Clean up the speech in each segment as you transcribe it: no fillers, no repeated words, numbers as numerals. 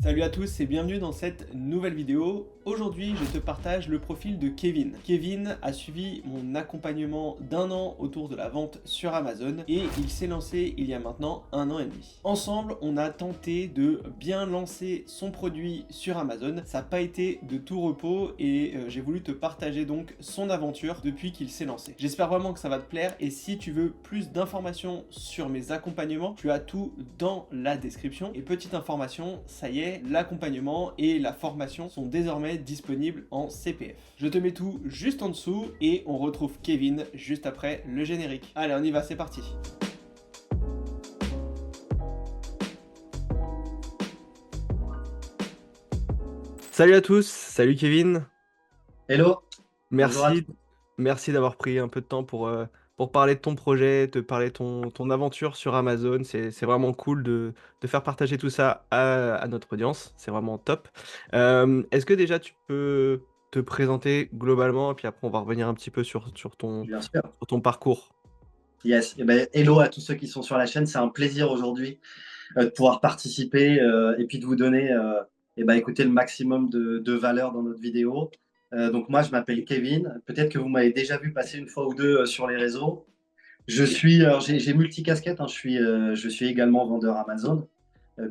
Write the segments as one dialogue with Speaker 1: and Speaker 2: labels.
Speaker 1: Salut à tous et bienvenue dans cette nouvelle vidéo. Aujourd'hui, je te partage le profil de Kevin. Kevin a suivi mon accompagnement d'1 an autour de la vente sur Amazon et il s'est lancé il y a maintenant 1 an et demi. Ensemble, on a tenté de bien lancer son produit sur Amazon. Ça n'a pas été de tout repos et j'ai voulu te partager donc son aventure depuis qu'il s'est lancé. J'espère vraiment que ça va te plaire et si tu veux plus d'informations sur mes accompagnements, tu as tout dans la description. Et petite information, ça y est, l'accompagnement et la formation sont désormais disponibles en CPF. Je te mets tout juste en dessous et on retrouve Kevin juste après le générique. Allez, on y va, c'est parti. Salut à tous, salut Kevin.
Speaker 2: Hello, bonjour à tous.
Speaker 1: Merci, merci d'avoir pris un peu de temps pour parler de ton projet, te parler de ton aventure sur Amazon. C'est vraiment cool de faire partager tout ça à notre audience. C'est vraiment top. Est-ce que déjà tu peux te présenter globalement et puis après on va revenir un petit peu
Speaker 2: Bien sûr.
Speaker 1: sur ton parcours.
Speaker 2: Yes. Eh ben, hello à tous ceux qui sont sur la chaîne. C'est un plaisir aujourd'hui de pouvoir participer et puis de vous donner écoutez, le maximum de valeur dans notre vidéo. Donc moi, je m'appelle Kevin. Peut-être que vous m'avez déjà vu passer une fois ou deux sur les réseaux.
Speaker 1: Oui.
Speaker 2: Alors, j'ai multicasquette, hein. Je suis également vendeur Amazon.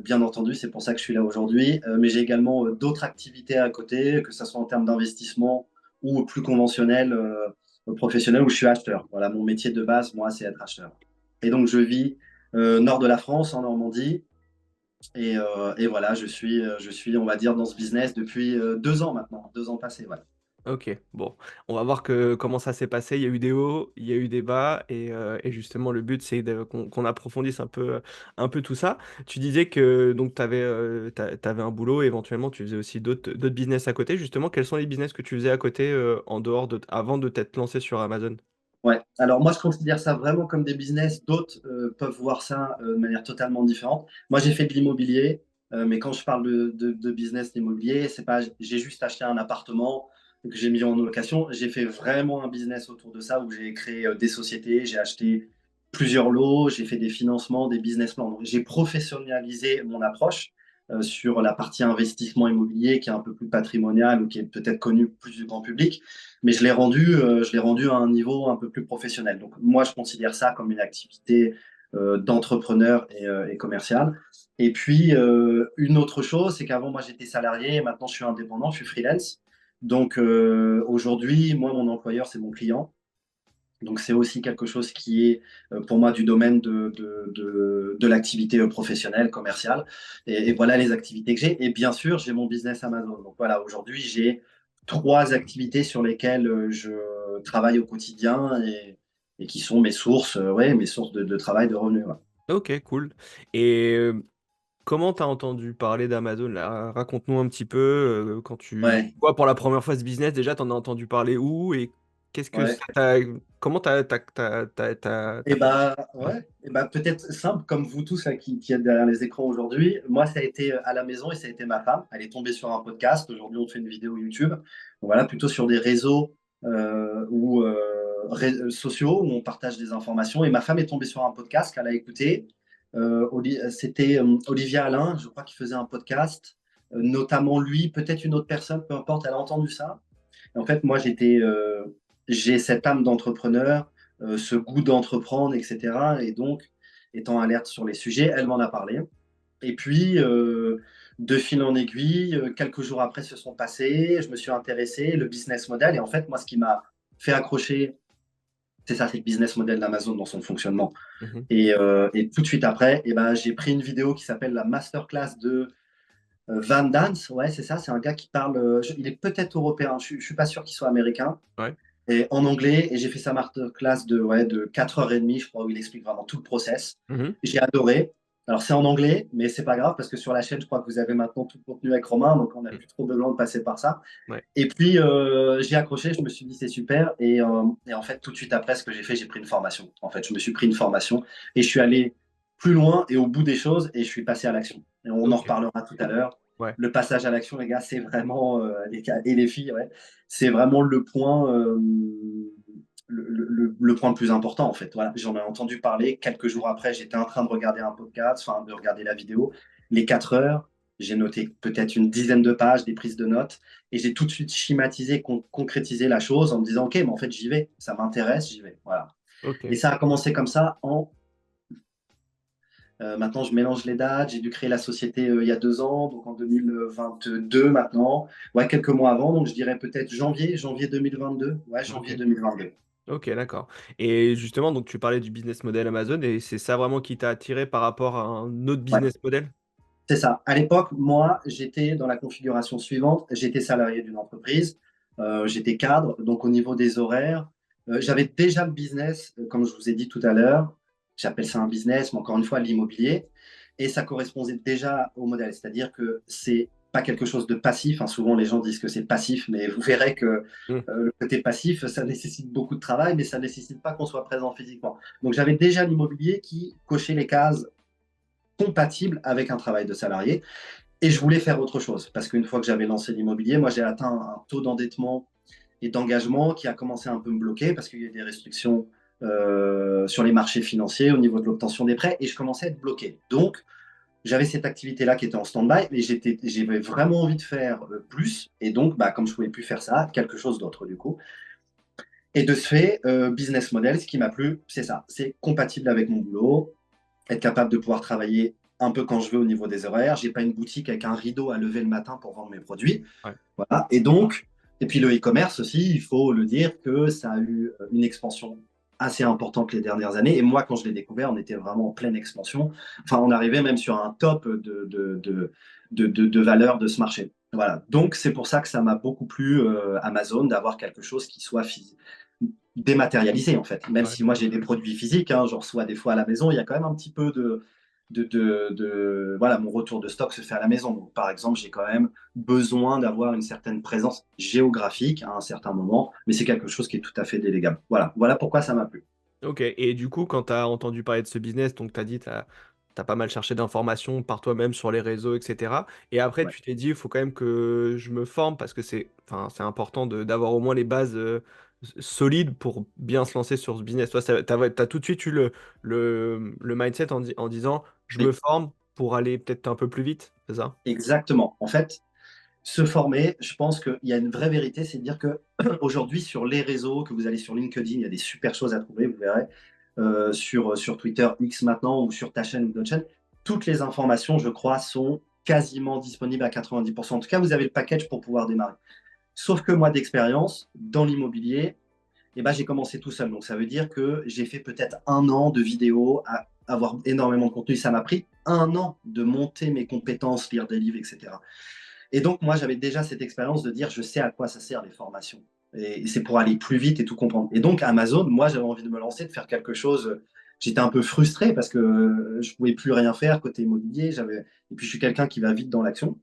Speaker 2: Bien entendu, c'est pour ça que je suis là aujourd'hui. Mais j'ai également d'autres activités à côté, que ce soit en termes d'investissement ou plus conventionnel, professionnel, où je suis acheteur. Voilà, mon métier de base, moi, c'est être acheteur. Et donc, je vis nord de la France, en Normandie. Et voilà, je suis, on va dire, dans ce business depuis 2 ans maintenant, 2 ans passés. Voilà.
Speaker 1: Ok, bon, on va voir comment ça s'est passé. Il y a eu des hauts, il y a eu des bas, et justement le but c'est qu'on approfondisse un peu tout ça. Tu disais que donc t'avais un boulot, et éventuellement tu faisais aussi d'autres business à côté. Justement, quels sont les business que tu faisais à côté en dehors avant de t'être lancé sur Amazon?
Speaker 2: Ouais. Alors moi, je considère ça vraiment comme des business. D'autres peuvent voir ça de manière totalement différente. Moi, j'ai fait de l'immobilier, mais quand je parle de business immobilier, c'est pas j'ai juste acheté un appartement que j'ai mis en location. J'ai fait vraiment un business autour de ça où j'ai créé des sociétés, j'ai acheté plusieurs lots, j'ai fait des financements, des business plans. Donc, j'ai professionnalisé mon approche sur la partie investissement immobilier qui est un peu plus patrimoniale ou qui est peut-être connue plus du grand public, mais je l'ai rendu à un niveau un peu plus professionnel. Donc moi, je considère ça comme une activité d'entrepreneur et commercial. Et puis, une autre chose, c'est qu'avant, moi, j'étais salarié, et maintenant, je suis indépendant, je suis freelance. Donc aujourd'hui, moi, mon employeur, c'est mon client. Donc c'est aussi quelque chose qui est pour moi du domaine de l'activité professionnelle, commerciale. Et voilà les activités que j'ai. Et bien sûr, j'ai mon business Amazon. Donc voilà, aujourd'hui, j'ai 3 activités sur lesquelles je travaille au quotidien et qui sont mes sources, ouais, mes sources de travail, de revenus. Ouais.
Speaker 1: Ok, cool. Et comment t'as entendu parler d'Amazon là? Raconte-nous un petit peu quand tu
Speaker 2: Ouais,
Speaker 1: vois pour la première fois ce business, déjà t'en as entendu parler où et qu'est-ce que
Speaker 2: ouais.
Speaker 1: ça t'a comment
Speaker 2: Et
Speaker 1: t'as fait
Speaker 2: bah
Speaker 1: ça?
Speaker 2: ouais, et bah peut-être simple comme vous tous là, qui êtes derrière les écrans aujourd'hui. Moi, ça a été à la maison et ça a été ma femme. Elle est tombée sur un podcast. Aujourd'hui, on fait une vidéo YouTube. Donc voilà, plutôt sur des réseaux sociaux où on partage des informations. Et ma femme est tombée sur un podcast qu'elle a écouté. C'était Olivier Alain, je crois, qui faisait un podcast, notamment lui, peut-être une autre personne, peu importe. Elle a entendu ça. En fait, moi, j'ai cette âme d'entrepreneur, ce goût d'entreprendre, etc. Et donc, étant alerte sur les sujets, elle m'en a parlé. Et puis, de fil en aiguille, quelques jours après se sont passés, je me suis intéressé, le business model. Et en fait, moi, ce qui m'a fait accrocher, c'est ça, c'est le business model d'Amazon dans son fonctionnement.
Speaker 1: Mhm.
Speaker 2: Et tout de suite après, eh ben, j'ai pris une vidéo qui s'appelle la masterclass de Van Dance. Ouais, c'est ça, c'est un gars qui parle, il est peut-être européen, je ne suis pas sûr qu'il soit américain
Speaker 1: Ouais.
Speaker 2: et en anglais. Et j'ai fait sa masterclass de 4h30, je crois, où il explique vraiment tout le process.
Speaker 1: Mhm.
Speaker 2: J'ai adoré. Alors, c'est en anglais, mais c'est pas grave parce que sur la chaîne, je crois que vous avez maintenant tout le contenu avec Romain, donc on n'a plus trop besoin de passer par ça.
Speaker 1: Ouais.
Speaker 2: Et puis, j'ai accroché, je me suis dit c'est super. Et en fait, tout de suite après, ce que j'ai fait, j'ai pris une formation. En fait, je me suis pris une formation et je suis allé plus loin et au bout des choses et je suis passé à l'action. Et on en
Speaker 1: Ok.
Speaker 2: reparlera tout à l'heure.
Speaker 1: Ouais.
Speaker 2: Le passage à l'action, les gars, c'est vraiment, les gars et les filles, ouais, c'est vraiment le point, le point le plus important, en fait. Voilà, j'en ai entendu parler. Quelques jours après, j'étais en train de regarder un podcast, enfin, de regarder la vidéo, les 4 heures. J'ai noté peut-être une dizaine de pages, des prises de notes, et j'ai tout de suite schématisé, concrétisé la chose en me disant, OK, mais en fait, j'y vais, ça m'intéresse, j'y vais. Voilà. Et
Speaker 3: Ok.
Speaker 2: ça a commencé comme ça maintenant, je mélange les dates. J'ai dû créer la société il y a 2 ans, donc en 2022 maintenant. Ouais, quelques mois avant, donc je dirais peut-être janvier 2022. Ouais,
Speaker 3: Ok.
Speaker 2: janvier 2022.
Speaker 3: Ok, d'accord. Et justement, donc tu parlais du business model Amazon et c'est ça vraiment qui t'a attiré par rapport à un autre
Speaker 2: Ouais,
Speaker 3: business model?
Speaker 2: c'est ça. À l'époque, moi, j'étais dans la configuration suivante. J'étais salarié d'une entreprise, j'étais cadre, donc au niveau des horaires, j'avais déjà le business, comme je vous ai dit tout à l'heure. J'appelle ça un business, mais encore une fois, l'immobilier. Et ça correspondait déjà au modèle. C'est-à-dire que c'est pas quelque chose de passif, hein. Souvent, les gens disent que c'est passif, mais vous verrez que
Speaker 3: Hmm.
Speaker 2: le côté passif, ça nécessite beaucoup de travail, mais ça ne nécessite pas qu'on soit présent physiquement. Donc, j'avais déjà l'immobilier qui cochait les cases compatibles avec un travail de salarié. Et je voulais faire autre chose, parce qu'une fois que j'avais lancé l'immobilier, moi j'ai atteint un taux d'endettement et d'engagement qui a commencé à un peu me bloquer, parce qu'il y a des restrictions sur les marchés financiers au niveau de l'obtention des prêts, et je commençais à être bloqué. Donc, j'avais cette activité-là qui était en stand-by, mais j'avais vraiment envie de faire plus, et donc, bah, comme je ne pouvais plus faire ça, quelque chose d'autre du coup. Et de ce fait, business model, ce qui m'a plu, c'est ça, c'est compatible avec mon boulot, être capable de pouvoir travailler un peu quand je veux au niveau des horaires. J'ai pas une boutique avec un rideau à lever le matin pour vendre mes produits.
Speaker 3: Ouais.
Speaker 2: Voilà. Et donc, et puis le e-commerce aussi, il faut le dire que ça a eu une expansion assez importante les dernières années. Et moi, quand je l'ai découvert, on était vraiment en pleine expansion. Enfin, on arrivait même sur un top de valeur de ce marché. Voilà. Donc, c'est pour ça que ça m'a beaucoup plu Amazon d'avoir quelque chose qui soit dématérialisé en fait. Même
Speaker 3: Ouais.
Speaker 2: si moi j'ai des produits physiques, hein, je reçois des fois à la maison, il y a quand même un petit peu voilà, mon retour de stock se fait à la maison. Donc, par exemple, j'ai quand même besoin d'avoir une certaine présence géographique à un certain moment, mais c'est quelque chose qui est tout à fait délégable. Voilà, voilà pourquoi ça m'a plu.
Speaker 3: Ok. Et du coup, quand tu as entendu parler de ce business, donc tu as dit, tu as pas mal cherché d'informations par toi-même sur les réseaux, etc. Et après,
Speaker 2: Ouais.
Speaker 3: tu t'es dit, il faut quand même que je me forme parce que enfin, c'est important d'avoir au moins les bases solides pour bien se lancer sur ce business. Toi, tu as tout de suite eu le mindset en disant, je me
Speaker 2: Et-
Speaker 3: forme pour aller peut-être un peu plus vite, c'est ça?
Speaker 2: Exactement. En fait, se former, je pense qu'il y a une vraie vérité, c'est de dire que aujourd'hui sur les réseaux, que vous allez sur LinkedIn, il y a des super choses à trouver, vous verrez, sur Twitter X maintenant ou sur ta chaîne ou d'autres chaînes, toutes les informations, je crois, sont quasiment disponibles à 90%. En tout cas, vous avez le package pour pouvoir démarrer. Sauf que moi, d'expérience, dans l'immobilier, eh ben, j'ai commencé tout seul. Donc, ça veut dire que j'ai fait peut-être 1 an de vidéos, à avoir énormément de contenu. Ça m'a pris 1 an de monter mes compétences, lire des livres, etc. Et donc, moi, j'avais déjà cette expérience de dire, je sais à quoi ça sert les formations. Et c'est pour aller plus vite et tout comprendre. Et donc, Amazon, moi, j'avais envie de me lancer, de faire quelque chose. J'étais un peu frustré parce que je ne pouvais plus rien faire côté immobilier. Et puis, je suis quelqu'un qui va vite dans l'action.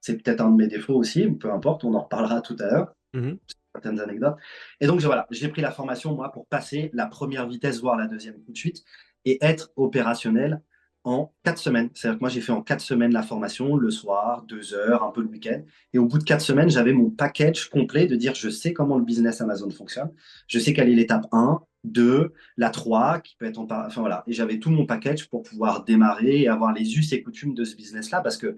Speaker 2: C'est peut-être un de mes défauts aussi, peu importe, on en reparlera tout à l'heure,
Speaker 3: Mhm.
Speaker 2: certaines anecdotes. Et donc, voilà, j'ai pris la formation, moi, pour passer la première vitesse, voire la deuxième tout de suite, et être opérationnel en 4 semaines. C'est-à-dire que moi, j'ai fait en 4 semaines la formation, le soir, 2 heures, un peu le week-end. Et au bout de 4 semaines, j'avais mon package complet de dire, je sais comment le business Amazon fonctionne, je sais quelle est l'étape 1, 2, la 3, qui peut être enfin voilà. Et j'avais tout mon package pour pouvoir démarrer et avoir les us et coutumes de ce business-là, parce que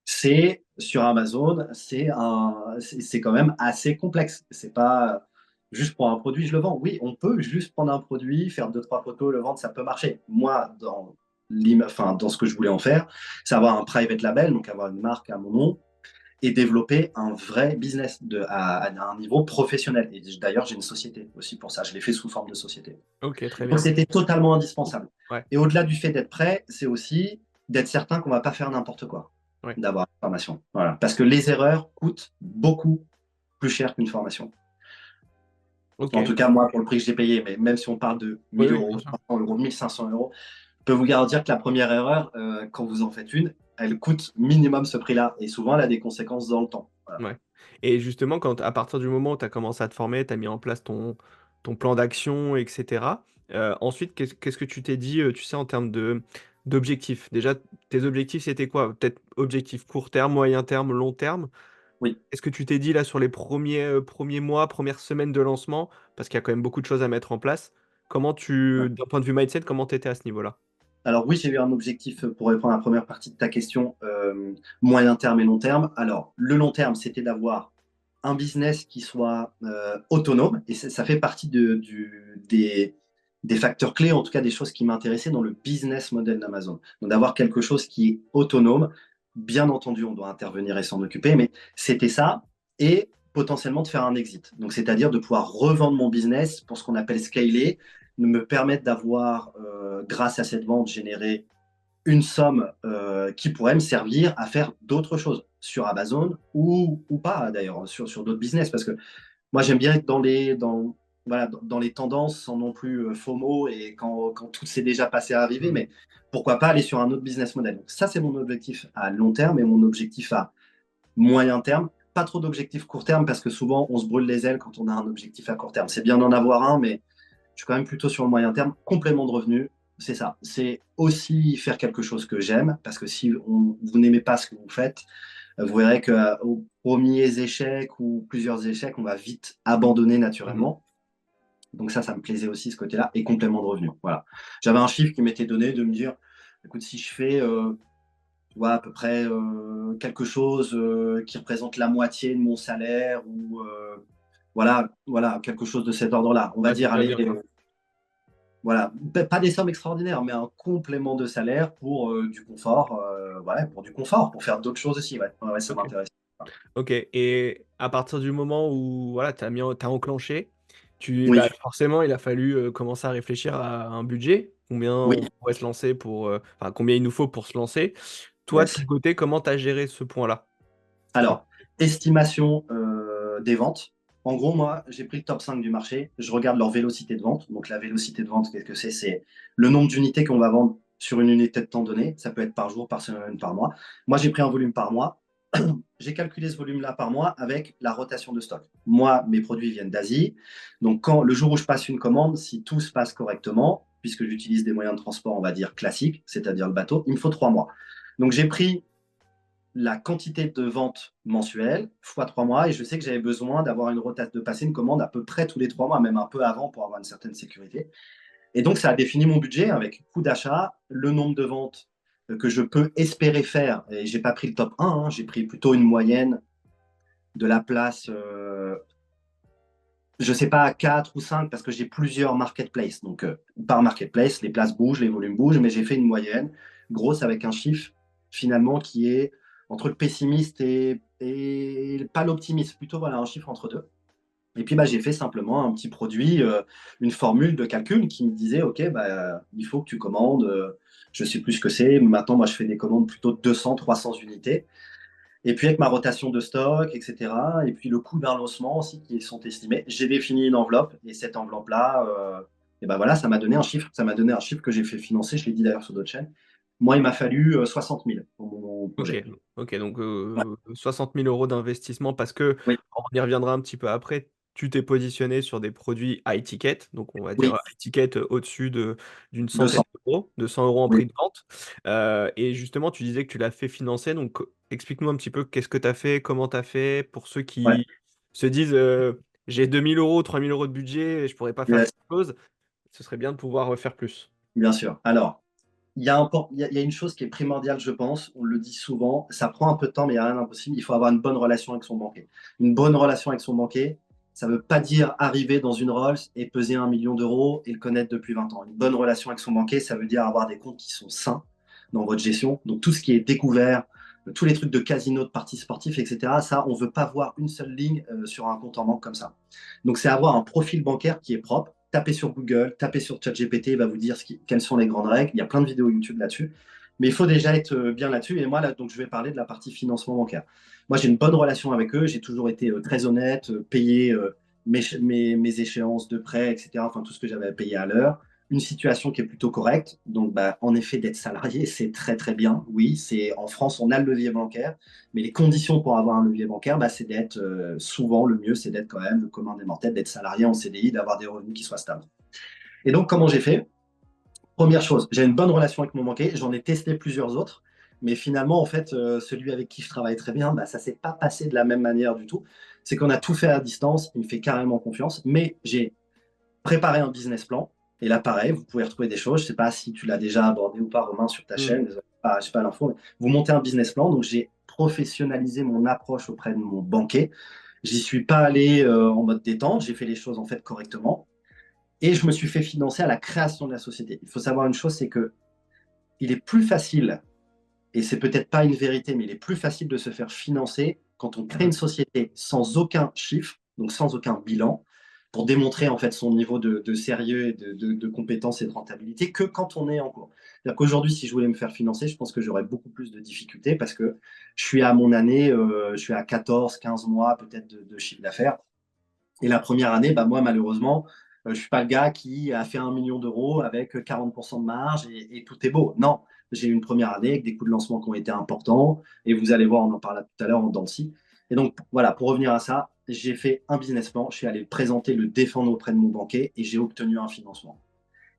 Speaker 2: c'est sur Amazon, c'est quand même assez complexe. C'est pas juste pour un produit, je le vends. Oui, on peut juste prendre un produit, faire deux, trois photos, le vendre, ça peut marcher. Moi, dans ce que je voulais en faire, c'est avoir un private label, donc avoir une marque à mon nom et développer un vrai business à un niveau professionnel. Et d'ailleurs, j'ai une société aussi pour ça. Je l'ai fait sous forme de société.
Speaker 3: Ok, très
Speaker 2: Donc,
Speaker 3: bien.
Speaker 2: c'était totalement indispensable.
Speaker 3: Ouais,
Speaker 2: Et au-delà du fait d'être prêt, c'est aussi d'être certain qu'on ne va pas faire n'importe quoi,
Speaker 3: ouais.
Speaker 2: d'avoir une formation. Voilà. Parce que les erreurs coûtent beaucoup plus cher qu'une formation.
Speaker 3: Ok.
Speaker 2: En tout cas, moi, pour le prix que j'ai payé, mais même si on parle de
Speaker 3: Oui,
Speaker 2: 1000
Speaker 3: oui, bien
Speaker 2: euros,
Speaker 3: sûr.
Speaker 2: 300 euros, 1500 euros, je peux vous garantir que la première erreur, quand vous en faites une, elle coûte minimum ce prix-là. Et souvent, elle a des conséquences dans le temps. Voilà.
Speaker 3: Ouais. Et justement, à partir du moment où tu as commencé à te former, tu as mis en place ton plan d'action, etc. Ensuite, qu'est-ce que tu t'es dit, tu sais, en termes d'objectifs? Déjà, tes objectifs, c'était quoi? Peut-être objectifs court terme, moyen terme, long terme.
Speaker 2: Oui.
Speaker 3: Est-ce que tu t'es dit là sur les premiers mois, premières semaines de lancement, parce qu'il y a quand même beaucoup de choses à mettre en place, d'un point de vue mindset, comment tu étais à ce niveau-là?
Speaker 2: Alors oui, j'ai eu un objectif pour répondre à la première partie de ta question, moyen terme et long terme. Alors, le long terme, c'était d'avoir un business qui soit autonome, et ça fait partie des facteurs clés, en tout cas des choses qui m'intéressaient dans le business model d'Amazon. Donc d'avoir quelque chose qui est autonome. Bien entendu, on doit intervenir et s'en occuper, mais c'était ça, et potentiellement de faire un exit. Donc c'est-à-dire de pouvoir revendre mon business pour ce qu'on appelle scaler, me permettre d'avoir, grâce à cette vente, générer une somme qui pourrait me servir à faire d'autres choses sur Amazon ou pas d'ailleurs, sur d'autres business. Parce que moi, j'aime bien être voilà, dans les tendances sans non plus FOMO et quand tout s'est déjà passé à arriver,
Speaker 3: Mhm.
Speaker 2: mais pourquoi pas aller sur un autre business model. Donc, ça, c'est mon objectif à long terme et mon objectif à moyen terme. Pas trop d'objectifs court terme parce que souvent, on se brûle les ailes quand on a un objectif à court terme. C'est bien d'en avoir un, mais je suis quand même plutôt sur le moyen terme. Complément de revenu, c'est ça. C'est aussi faire quelque chose que j'aime, parce que si vous n'aimez pas ce que vous faites, vous verrez qu'aux premiers échecs ou plusieurs échecs, on va vite abandonner
Speaker 3: Mhm.
Speaker 2: naturellement. Donc ça me plaisait aussi ce côté-là. Et complément de revenu. Voilà. J'avais un chiffre qui m'était donné de me dire, écoute, si je fais tu vois, à peu près quelque chose qui représente la moitié de mon salaire ou voilà, quelque chose de cet ordre-là. On va
Speaker 3: Ouais, c'est
Speaker 2: dire,
Speaker 3: déjà
Speaker 2: allez,
Speaker 3: bien, quoi.
Speaker 2: voilà, pas des sommes extraordinaires, mais un complément de salaire pour du confort, ouais, pour du confort, pour faire d'autres choses aussi. Ouais, ouais, ouais, ça
Speaker 3: Ok.
Speaker 2: m'intéresse.
Speaker 3: Ok. Et à partir du moment où voilà, t'as enclenché,
Speaker 2: Oui,
Speaker 3: bah, forcément, il a fallu commencer à réfléchir à un budget. Combien
Speaker 2: oui,
Speaker 3: on pourrait se lancer pour, enfin, combien il nous faut pour se lancer. Toi, de ton
Speaker 2: yes.
Speaker 3: côté, comment tu as géré ce point-là?
Speaker 2: Alors, estimation des ventes. En gros, moi, j'ai pris le top 5 du marché. Je regarde leur vélocité de vente. Donc, la vélocité de vente, qu'est-ce que c'est? C'est le nombre d'unités qu'on va vendre sur une unité de temps donné. Ça peut être par jour, par semaine, par mois. Moi, j'ai pris un volume par mois. J'ai calculé ce volume-là par mois avec la rotation de stock. Moi, mes produits viennent d'Asie. Donc, le jour où je passe une commande, si tout se passe correctement, puisque j'utilise des moyens de transport, on va dire classiques, c'est-à-dire le bateau, il me faut 3 mois. Donc, j'ai pris la quantité de vente mensuelle fois 3 mois, et je sais que j'avais besoin d'avoir de passer une commande à peu près tous les 3 mois, même un peu avant pour avoir une certaine sécurité. Et donc, ça a défini mon budget avec coût d'achat, le nombre de ventes que je peux espérer faire. Et j'ai pas pris le top 1, hein, j'ai pris plutôt une moyenne de la place, je sais pas, 4 ou 5, parce que j'ai plusieurs marketplaces. Donc, par marketplace, les places bougent, les volumes bougent, mais j'ai fait une moyenne grosse avec un chiffre finalement qui est entre le pessimiste et pas l'optimiste, plutôt voilà, un chiffre entre deux. Et puis, bah, j'ai fait simplement un petit produit, une formule de calcul qui me disait, OK, bah, il faut que tu commandes, je sais plus ce que c'est, mais maintenant, moi, je fais des commandes plutôt de 200, 300 unités. Et puis avec ma rotation de stock, etc. Et puis le coût d'un lancement aussi qui sont estimés. J'ai défini une enveloppe et cette enveloppe-là, et ben voilà, ça m'a donné un chiffre. Ça m'a donné un chiffre que j'ai fait financer. Je l'ai dit d'ailleurs sur d'autres chaînes. Moi, il m'a fallu 60 000 pour mon
Speaker 3: OK,
Speaker 2: projet.
Speaker 3: OK, donc
Speaker 2: Ouais.
Speaker 3: 60 000 € d'investissement parce que
Speaker 2: Oui,
Speaker 3: on y reviendra un petit peu après, tu t'es positionné sur des produits high ticket, donc on va dire
Speaker 2: oui,
Speaker 3: high ticket, au-dessus d'une
Speaker 2: 200.
Speaker 3: centaine d'euros, 200 € en
Speaker 2: Oui,
Speaker 3: prix de vente. Et justement, tu disais que tu l'as fait financer, donc explique-nous un petit peu qu'est-ce que tu as fait? Comment tu as fait? Pour ceux
Speaker 2: ouais,
Speaker 3: qui se disent, «J'ai 2 000 €, 3 000 € de budget et je pourrais pas faire
Speaker 2: yes,
Speaker 3: grand-chose», ce serait bien de pouvoir, faire plus.
Speaker 2: bien sûr. Alors, il y a une chose qui est primordiale, je pense. On le dit souvent. Ça prend un peu de temps, mais il n'y a rien d'impossible. Il faut avoir une bonne relation avec son banquier. Une bonne relation avec son banquier, ça ne veut pas dire arriver dans une Rolls et peser 1 million d'euros et le connaître depuis 20 ans. Une bonne relation avec son banquier, ça veut dire avoir des comptes qui sont sains dans votre gestion. Donc tout ce qui est découvert, tous les trucs de casino, de paris sportifs, etc., ça, on ne veut pas voir une seule ligne sur un compte en banque comme ça. Donc c'est avoir un profil bancaire qui est propre. Tapez sur Google, tapez sur ChatGPT, il va vous dire quelles sont les grandes règles. Il y a plein de vidéos YouTube là-dessus. Mais il faut déjà être bien là-dessus. Et moi, là, donc, je vais parler de la partie financement bancaire. Moi, j'ai une bonne relation avec eux. J'ai toujours été très honnête, payé mes échéances de prêt, etc. Enfin, tout ce que j'avais à payer à l'heure. Une situation qui est plutôt correcte. Donc, bah, en effet, d'être salarié, c'est très, très bien. Oui, en France, on a le levier bancaire. Mais les conditions pour avoir un levier bancaire, bah, c'est d'être souvent le mieux, c'est d'être quand même le commun des mortels, d'être salarié en CDI, d'avoir des revenus qui soient stables. Et donc, comment j'ai fait? Première chose, j'ai une bonne relation avec mon banquier. J'en ai testé plusieurs autres. Mais finalement, en fait, celui avec qui je travaille très bien, bah, ça ne s'est pas passé de la même manière du tout. C'est qu'on a tout fait à distance. Il me fait carrément confiance. Mais j'ai préparé un business plan. Et là, pareil, vous pouvez retrouver des choses. Je ne sais pas si tu l'as déjà abordé ou pas, Romain, sur ta
Speaker 3: Mm.
Speaker 2: chaîne. Je n'ai pas l'info. Vous montez un business plan. Donc, j'ai professionnalisé mon approche auprès de mon banquier. J'y suis pas allé en mode détente. J'ai fait les choses en fait correctement. Et je me suis fait financer à la création de la société. Il faut savoir une chose, c'est que il est plus facile, et c'est peut-être pas une vérité, mais il est plus facile de se faire financer quand on crée une société sans aucun chiffre, donc sans aucun bilan, pour démontrer en fait son niveau de sérieux et de compétence et de rentabilité que quand on est en cours. C'est-à-dire qu'aujourd'hui, si je voulais me faire financer, je pense que j'aurais beaucoup plus de difficultés parce que je suis à mon année, je suis à 14, 15 mois peut-être de chiffre d'affaires. Et la première année, bah, moi, malheureusement, je ne suis pas le gars qui a fait 1 million d'euros avec 40% de marge et tout est beau. Non, j'ai eu une première année avec des coûts de lancement qui ont été importants. Et vous allez voir, on en parlera tout à l'heure en dents de scie. Et donc, voilà, pour revenir à ça, j'ai fait un business plan. Je suis allé le présenter, le défendre auprès de mon banquier et j'ai obtenu un financement.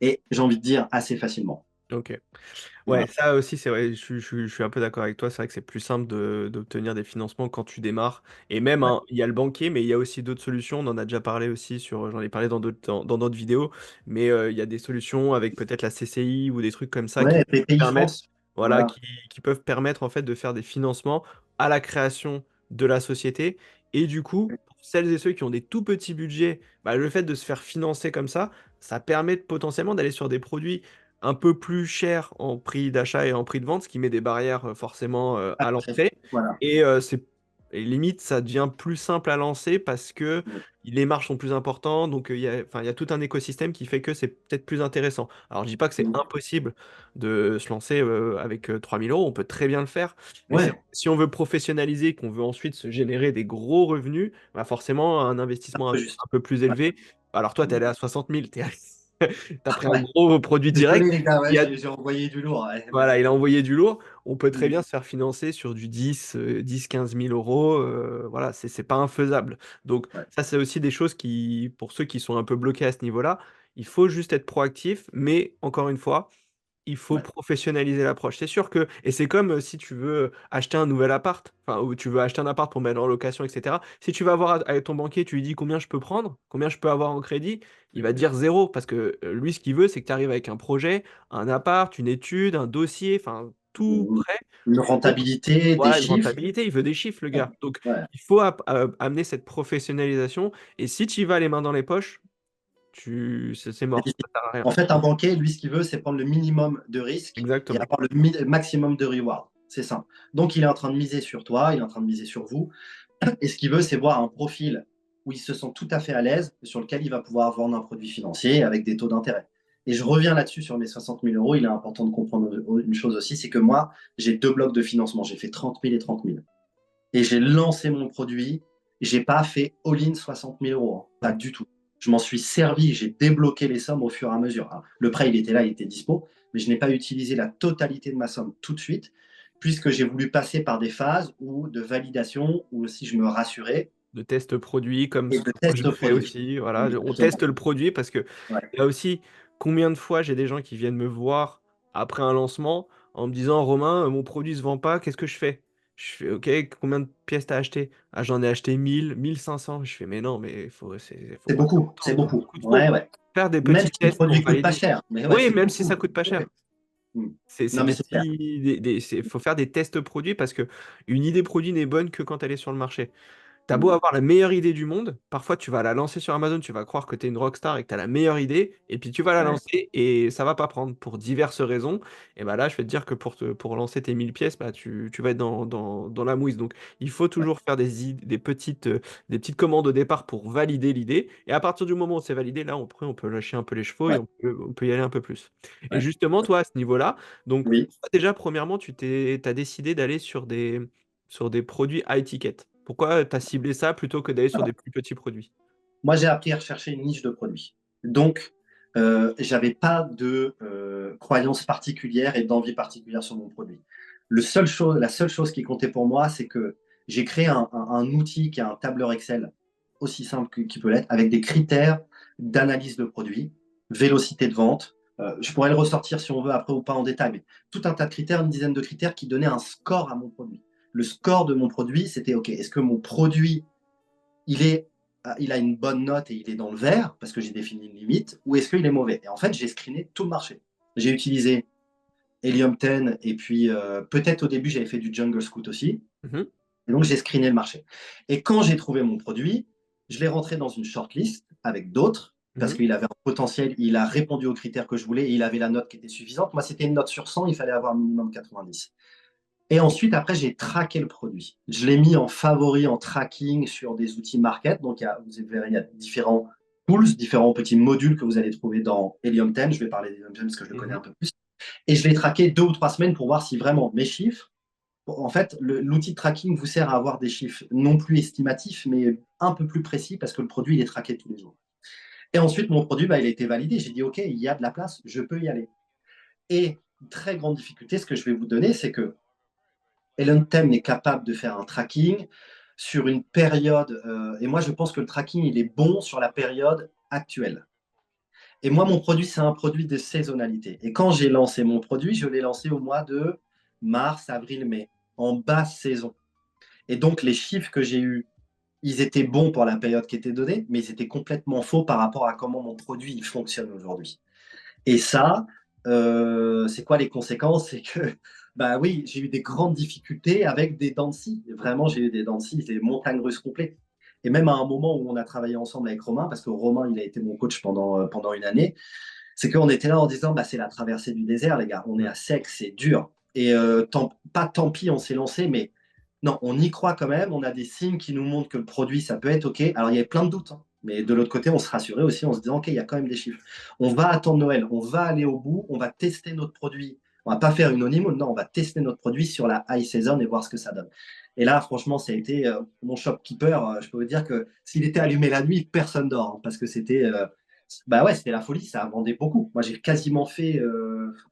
Speaker 2: Et j'ai envie de dire assez facilement.
Speaker 3: Ok. Ouais,
Speaker 2: Voilà.
Speaker 3: ça aussi, c'est vrai, je suis un peu d'accord avec toi. C'est vrai que c'est plus simple d'obtenir des financements quand tu démarres. Et même,
Speaker 2: Ouais,
Speaker 3: hein, il y a le banquier, mais il y a aussi d'autres solutions. On en a déjà parlé aussi j'en ai parlé dans d'autres vidéos. Mais il y a des solutions avec peut-être la CCI ou des trucs comme ça qui
Speaker 2: ouais,
Speaker 3: peuvent
Speaker 2: PPI
Speaker 3: permettre,
Speaker 2: France.
Speaker 3: voilà,
Speaker 2: Voilà.
Speaker 3: qui peuvent permettre en fait de faire des financements à la création de la société. Et du coup, pour celles et ceux qui ont des tout petits budgets, bah, le fait de se faire financer comme ça permet potentiellement d'aller sur des produits un peu plus cher en prix d'achat et en prix de vente, ce qui met des barrières forcément à
Speaker 2: Après,
Speaker 3: l'entrée.
Speaker 2: voilà.
Speaker 3: Et, et limite, ça devient plus simple à lancer parce que les marges sont plus importantes. Donc, enfin, il y a tout un écosystème qui fait que c'est peut-être plus intéressant. Alors, je dis pas que c'est impossible de se lancer avec 3000 euros. On peut très bien le faire. Mais
Speaker 2: Ouais,
Speaker 3: si on veut professionnaliser, qu'on veut ensuite se générer des gros revenus, bah forcément, un investissement
Speaker 2: peu juste.
Speaker 3: un peu plus
Speaker 2: Ouais.
Speaker 3: élevé. Alors, toi, tu es allé à 60 000. T'as pris un
Speaker 2: Ouais.
Speaker 3: gros produit direct.
Speaker 2: Désolé les gars, ouais,
Speaker 3: Il a,
Speaker 2: j'ai envoyé du lourd. Ouais.
Speaker 3: voilà, il a envoyé du lourd. On peut très bien se faire financer sur du 10 15 000 euros. Voilà, c'est pas infaisable. Donc,
Speaker 2: Ouais.
Speaker 3: ça, c'est aussi des choses qui, pour ceux qui sont un peu bloqués à ce niveau-là, il faut juste être proactif. Mais encore une fois, il faut
Speaker 2: Ouais.
Speaker 3: professionnaliser l'approche. C'est sûr que, et c'est comme si tu veux acheter un nouvel appart, enfin, ou tu veux acheter un appart pour mettre en location, etc. Si tu vas voir avec ton banquier, tu lui dis combien je peux prendre, combien je peux avoir en crédit, il va te dire zéro, parce que lui, ce qu'il veut, c'est que tu arrives avec un projet, un appart, une étude, un dossier, enfin, tout prêt.
Speaker 2: Une
Speaker 3: Pour-
Speaker 2: rentabilité, des
Speaker 3: Voilà, une
Speaker 2: chiffres.
Speaker 3: rentabilité, il veut des chiffres, le
Speaker 2: Ouais.
Speaker 3: gars. Donc,
Speaker 2: Ouais.
Speaker 3: il faut amener cette professionnalisation, et si tu y vas les mains dans les poches, c'est
Speaker 2: C'est
Speaker 3: mort,
Speaker 2: difficile.
Speaker 3: ça sert à rien.
Speaker 2: En fait, un banquier, lui, ce qu'il veut, c'est prendre le minimum de risques et
Speaker 3: Exactement.
Speaker 2: avoir le maximum de reward. C'est simple. Donc, il est en train de miser sur toi, il est en train de miser sur vous. Et ce qu'il veut, c'est voir un profil où il se sent tout à fait à l'aise, sur lequel il va pouvoir vendre un produit financier avec des taux d'intérêt. Et je reviens là-dessus sur mes 60 000 euros. Il est important de comprendre une chose aussi, c'est que moi, j'ai 2 blocs de financement. J'ai fait 30 000 et 30 000. Et j'ai lancé mon produit. J'ai pas fait all-in 60 000 euros, hein. Pas
Speaker 3: Ouais.
Speaker 2: du tout. Je m'en suis servi, j'ai débloqué les sommes au fur et à mesure. Alors, le prêt, il était là, il était dispo, mais je n'ai pas utilisé la totalité de ma somme tout de suite, puisque j'ai voulu passer par des phases ou de validation, où aussi je me rassurais,
Speaker 3: De test produit, comme
Speaker 2: et
Speaker 3: ce
Speaker 2: de
Speaker 3: que moi je
Speaker 2: test
Speaker 3: fais
Speaker 2: produit.
Speaker 3: aussi. Voilà, on
Speaker 2: Exactement.
Speaker 3: teste le produit parce que
Speaker 2: Ouais.
Speaker 3: là aussi, combien de fois j'ai des gens qui viennent me voir après un lancement en me disant Romain, mon produit se vend pas, qu'est-ce que je fais? Je fais OK, combien de pièces t'as acheté? Ah, j'en ai acheté 1000, 1500. Je fais mais non, mais faut
Speaker 2: C'est
Speaker 3: pas faire
Speaker 2: beaucoup,
Speaker 3: autant,
Speaker 2: c'est
Speaker 3: c'est
Speaker 2: beaucoup.
Speaker 3: beaucoup trop.
Speaker 2: Ouais, ouais.
Speaker 3: Faire des
Speaker 2: Même
Speaker 3: petits
Speaker 2: si le
Speaker 3: tests pour
Speaker 2: produit coûte pas
Speaker 3: valider.
Speaker 2: cher, mais ouais,
Speaker 3: Oui,
Speaker 2: c'est
Speaker 3: même si
Speaker 2: beaucoup.
Speaker 3: ça coûte pas cher.
Speaker 2: Ouais. Mm.
Speaker 3: C'est
Speaker 2: Non, mais
Speaker 3: des
Speaker 2: c'est clair.
Speaker 3: petits, faut faire des tests produits parce que une idée produit n'est bonne que quand elle est sur le marché. T'as beau
Speaker 2: Mm.
Speaker 3: avoir la meilleure idée du monde, parfois tu vas la lancer sur Amazon, tu vas croire que tu es une rockstar et que tu as la meilleure idée, et puis tu vas la
Speaker 2: Ouais.
Speaker 3: lancer et ça va pas prendre pour diverses raisons. Et bah là, je vais te dire que pour lancer tes 1000 pièces, bah, tu vas être dans la mouise. Donc il faut
Speaker 2: Ouais.
Speaker 3: toujours faire des petites commandes au départ pour valider l'idée. Et à partir du moment où c'est validé, là, après, on peut lâcher un peu les chevaux et
Speaker 2: Ouais.
Speaker 3: on peut y aller un peu plus. Et
Speaker 2: Ouais.
Speaker 3: justement, toi, à ce niveau-là, donc
Speaker 2: Oui.
Speaker 3: déjà, premièrement, t'as décidé d'aller sur des produits high ticket. Pourquoi tu as ciblé ça plutôt que d'aller sur des plus petits produits?
Speaker 2: Moi, j'ai appris à rechercher une niche de produits. Donc, j'avais pas de croyance particulière et d'envie particulière sur mon produit. La seule chose qui comptait pour moi, c'est que j'ai créé un outil qui est un tableur Excel, aussi simple qu'il peut l'être, avec des critères d'analyse de produits, vélocité de vente. Je pourrais le ressortir si on veut après ou pas en détail, mais tout un tas de critères, une dizaine de critères qui donnaient un score à mon produit. Le score de mon produit, c'était OK, est-ce que mon produit, il est il a une bonne note et il est dans le vert parce que j'ai défini une limite, ou est-ce qu'il est mauvais? Et en fait, j'ai screené tout le marché. J'ai utilisé Helium 10 et puis peut-être au début, j'avais fait du Jungle Scout aussi.
Speaker 3: Mhm.
Speaker 2: Et donc, j'ai screené le marché. Et quand j'ai trouvé mon produit, je l'ai rentré dans une shortlist avec d'autres parce
Speaker 3: Mhm.
Speaker 2: qu'il avait un potentiel, il a répondu aux critères que je voulais et il avait la note qui était suffisante. Moi, c'était une note sur 100, il fallait avoir minimum 90. Et ensuite, après, j'ai traqué le produit. Je l'ai mis en favori, en tracking sur des outils market. Donc, vous verrez, il y a différents tools, différents petits modules que vous allez trouver dans Helium 10. Je vais parler d'Helium 10 parce que je le connais un
Speaker 3: Mhm.
Speaker 2: peu plus. Et je l'ai traqué 2 ou 3 semaines pour voir si vraiment mes chiffres. En fait, l'outil de tracking vous sert à avoir des chiffres non plus estimatifs, mais un peu plus précis parce que le produit, il est traqué tous les jours. Et ensuite, mon produit, il a été validé. J'ai dit, OK, il y a de la place, je peux y aller. Et très grande difficulté, ce que je vais vous donner, c'est que Helium 10 est capable de faire un tracking sur une période. Et moi, je pense que le tracking, il est bon sur la période actuelle. Et moi, mon produit, c'est un produit de saisonnalité. Et quand j'ai lancé mon produit, je l'ai lancé au mois de mars, avril, mai, en basse saison. Et donc, les chiffres que j'ai eus, ils étaient bons pour la période qui était donnée, mais ils étaient complètement faux par rapport à comment mon produit il fonctionne aujourd'hui. Et ça, c'est quoi les conséquences? C'est que, bah oui, j'ai eu des grandes difficultés avec des dents de scie. Vraiment, j'ai eu des dents de scie, des montagnes russes complètes. Et même à un moment où on a travaillé ensemble avec Romain, parce que Romain, il a été mon coach pendant une année, c'est qu'on était là en disant, bah, c'est la traversée du désert, les gars. On est
Speaker 3: Mhm.
Speaker 2: à sec, c'est dur. Et pas tant pis, on s'est lancé, mais non, on y croit quand même. On a des signes qui nous montrent que le produit, ça peut être OK. Alors, il y avait plein de doutes, hein. Mais de l'autre côté, on se rassurait aussi en se disant, OK, il y a quand même des chiffres. On va attendre Noël, on va aller au bout, on va tester notre produit. On va pas faire une honeymoon, non, on va tester notre produit sur la high season et voir ce que ça donne. Et là, franchement, ça a été mon shopkeeper. Je peux vous dire que s'il était allumé la nuit, personne dort, hein, parce que c'était bah ouais, c'était la folie, ça vendait beaucoup. Moi, j'ai quasiment fait,